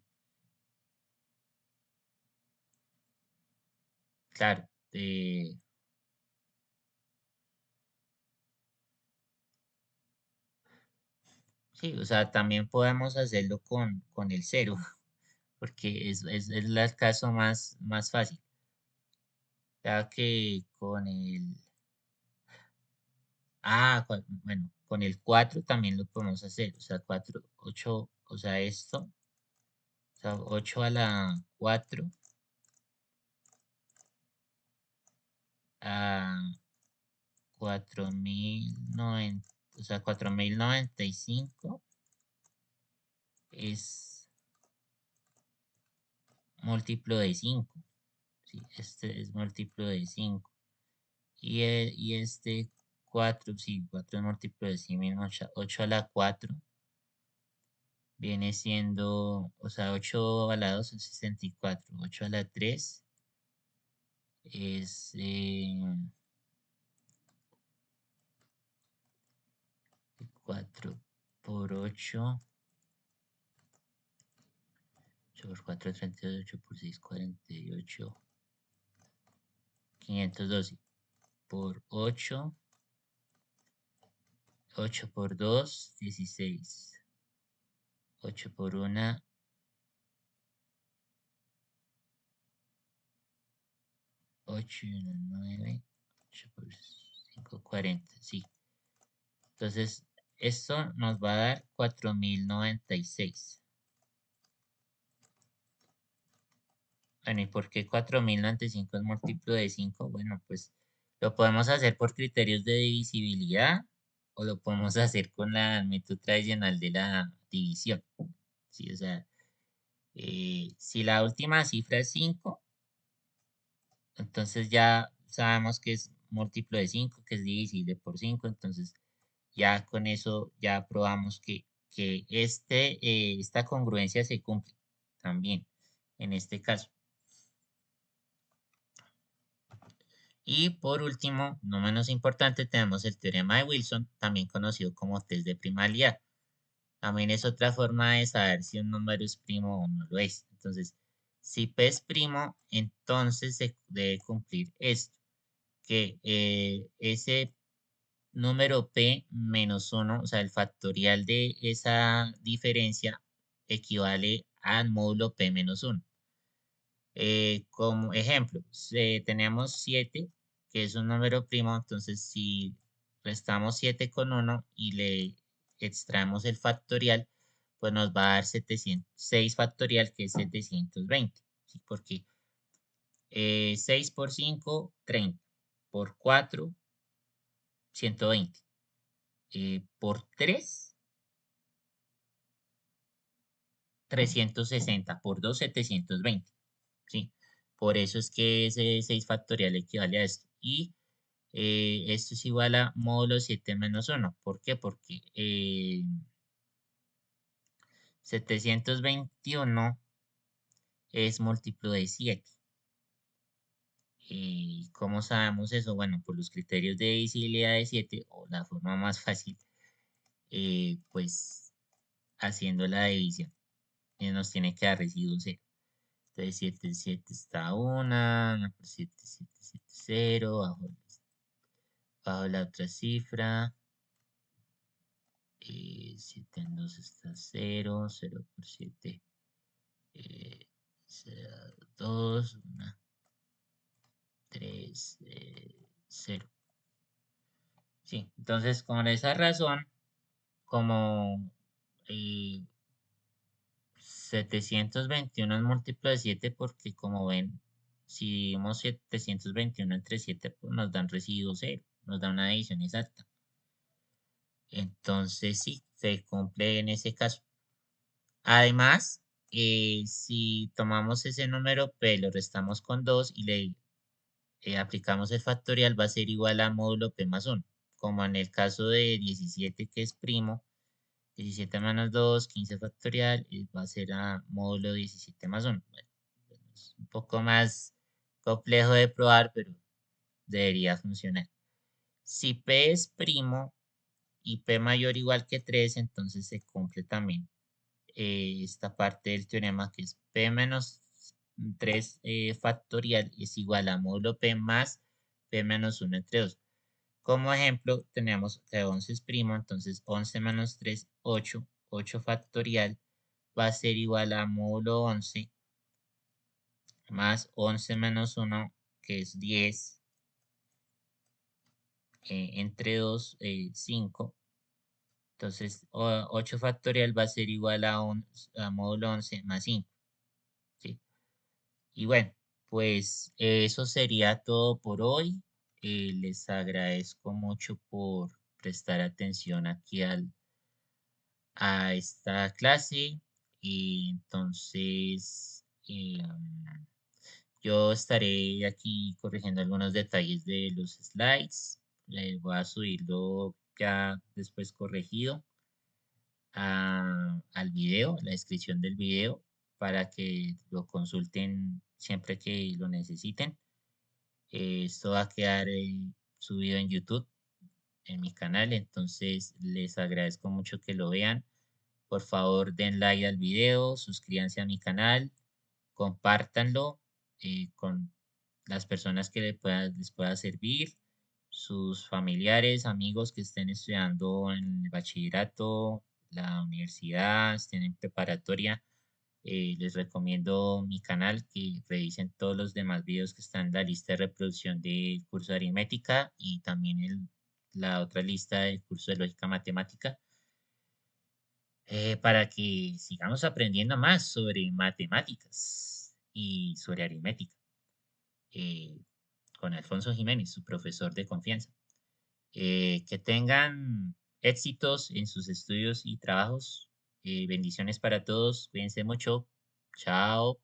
Claro, sí, o sea, también podemos hacerlo con el cero, porque es el caso más fácil. Ya que con el... bueno, con el 4 también lo podemos hacer. O sea, 4 8 o sea, esto. O sea, 8 a la 4 a 4090, o sea, 4095 es múltiplo de 5. Sí, este es múltiplo de 5. Y este 4 sí, 4 es múltiplo de sí mismo, 8 a la 4 viene siendo, o sea, 8 a la 2 es 64, 8 a la 3 es 4 por 8, 8 por 4, 32, 8 por 6, 48, 512 por 8, 8 por 2, 16, 8 por 1, 8 y 1, 9, 8 por 5, 40, sí. Entonces, esto nos va a dar 4096. Bueno, ¿y por qué 4095 es múltiplo de 5? Bueno, pues lo podemos hacer por criterios de divisibilidad o lo podemos hacer con la método tradicional de la división. Sí, o sea, si la última cifra es 5, entonces ya sabemos que es múltiplo de 5, que es divisible por 5, entonces ya con eso ya probamos que esta congruencia se cumple también en este caso. Y por último, no menos importante, tenemos el teorema de Wilson, también conocido como test de primalidad. También es otra forma de saber si un número es primo o no lo es. Entonces, si P es primo, entonces se debe cumplir esto, que ese número P menos 1, o sea, el factorial de esa diferencia equivale al módulo P menos 1. Como ejemplo, tenemos 7, que es un número primo, entonces si restamos 7 con 1 y le extraemos el factorial, pues nos va a dar 6 factorial, que es 720, ¿sí? Porque 6 por 5, 30, por 4, 120, por 3, 360, por 2, 720, ¿sí? Por eso es que ese 6 factorial equivale a esto. Y esto es igual a módulo 7 menos 1. ¿Por qué? Porque 721 es múltiplo de 7. ¿Y cómo sabemos eso? Bueno, por los criterios de divisibilidad de 7, o la forma más fácil, pues haciendo la división, nos tiene que dar residuo 0. Entonces 7, 7 está 1 por 7, 7, 7, 0, bajo la otra cifra. 7 en 2 está 0, 0 por 7, 2, 1, 3, 0. Sí, entonces con esa razón, como eh, 721 es múltiplo de 7 porque como ven, si dividimos 721 entre 7, pues nos dan residuo cero, nos da una división exacta. Entonces sí, se cumple en ese caso. Además, si tomamos ese número P, lo restamos con 2 y le aplicamos el factorial, va a ser igual a módulo P más 1. Como en el caso de 17, que es primo, 17 menos 2, 15 factorial, va a ser a módulo 17 más 1. Bueno, es un poco más complejo de probar, pero debería funcionar. Si P es primo y P mayor o igual que 3, entonces se cumple también esta parte del teorema, que es P menos 3 factorial es igual a módulo P más P menos 1 entre 2. Como ejemplo, tenemos que 11 es primo, entonces 11 menos 3, 8. 8 factorial va a ser igual a módulo 11 más 11 menos 1, que es 10, entre 2, 5. Entonces, 8 factorial va a ser igual a módulo 11 más 5. ¿Sí? Y bueno, pues eso sería todo por hoy. Les agradezco mucho por prestar atención aquí a esta clase. Y entonces, yo estaré aquí corrigiendo algunos detalles de los slides. Voy a subirlo ya después corregido al video, la descripción del video, para que lo consulten siempre que lo necesiten. Esto va a quedar subido en YouTube, en mi canal, entonces les agradezco mucho que lo vean. Por favor, den like al video, suscríbanse a mi canal, compártanlo con las personas que les pueda servir, sus familiares, amigos que estén estudiando en el bachillerato, la universidad, estén en preparatoria. Les recomiendo mi canal, que revisen todos los demás videos que están en la lista de reproducción del curso de aritmética y también la otra lista del curso de lógica matemática, para que sigamos aprendiendo más sobre matemáticas y sobre aritmética, eh, con Alfonso Jiménez, su profesor de confianza. Que tengan éxitos en sus estudios y trabajos. Bendiciones para todos. Cuídense mucho. Chao.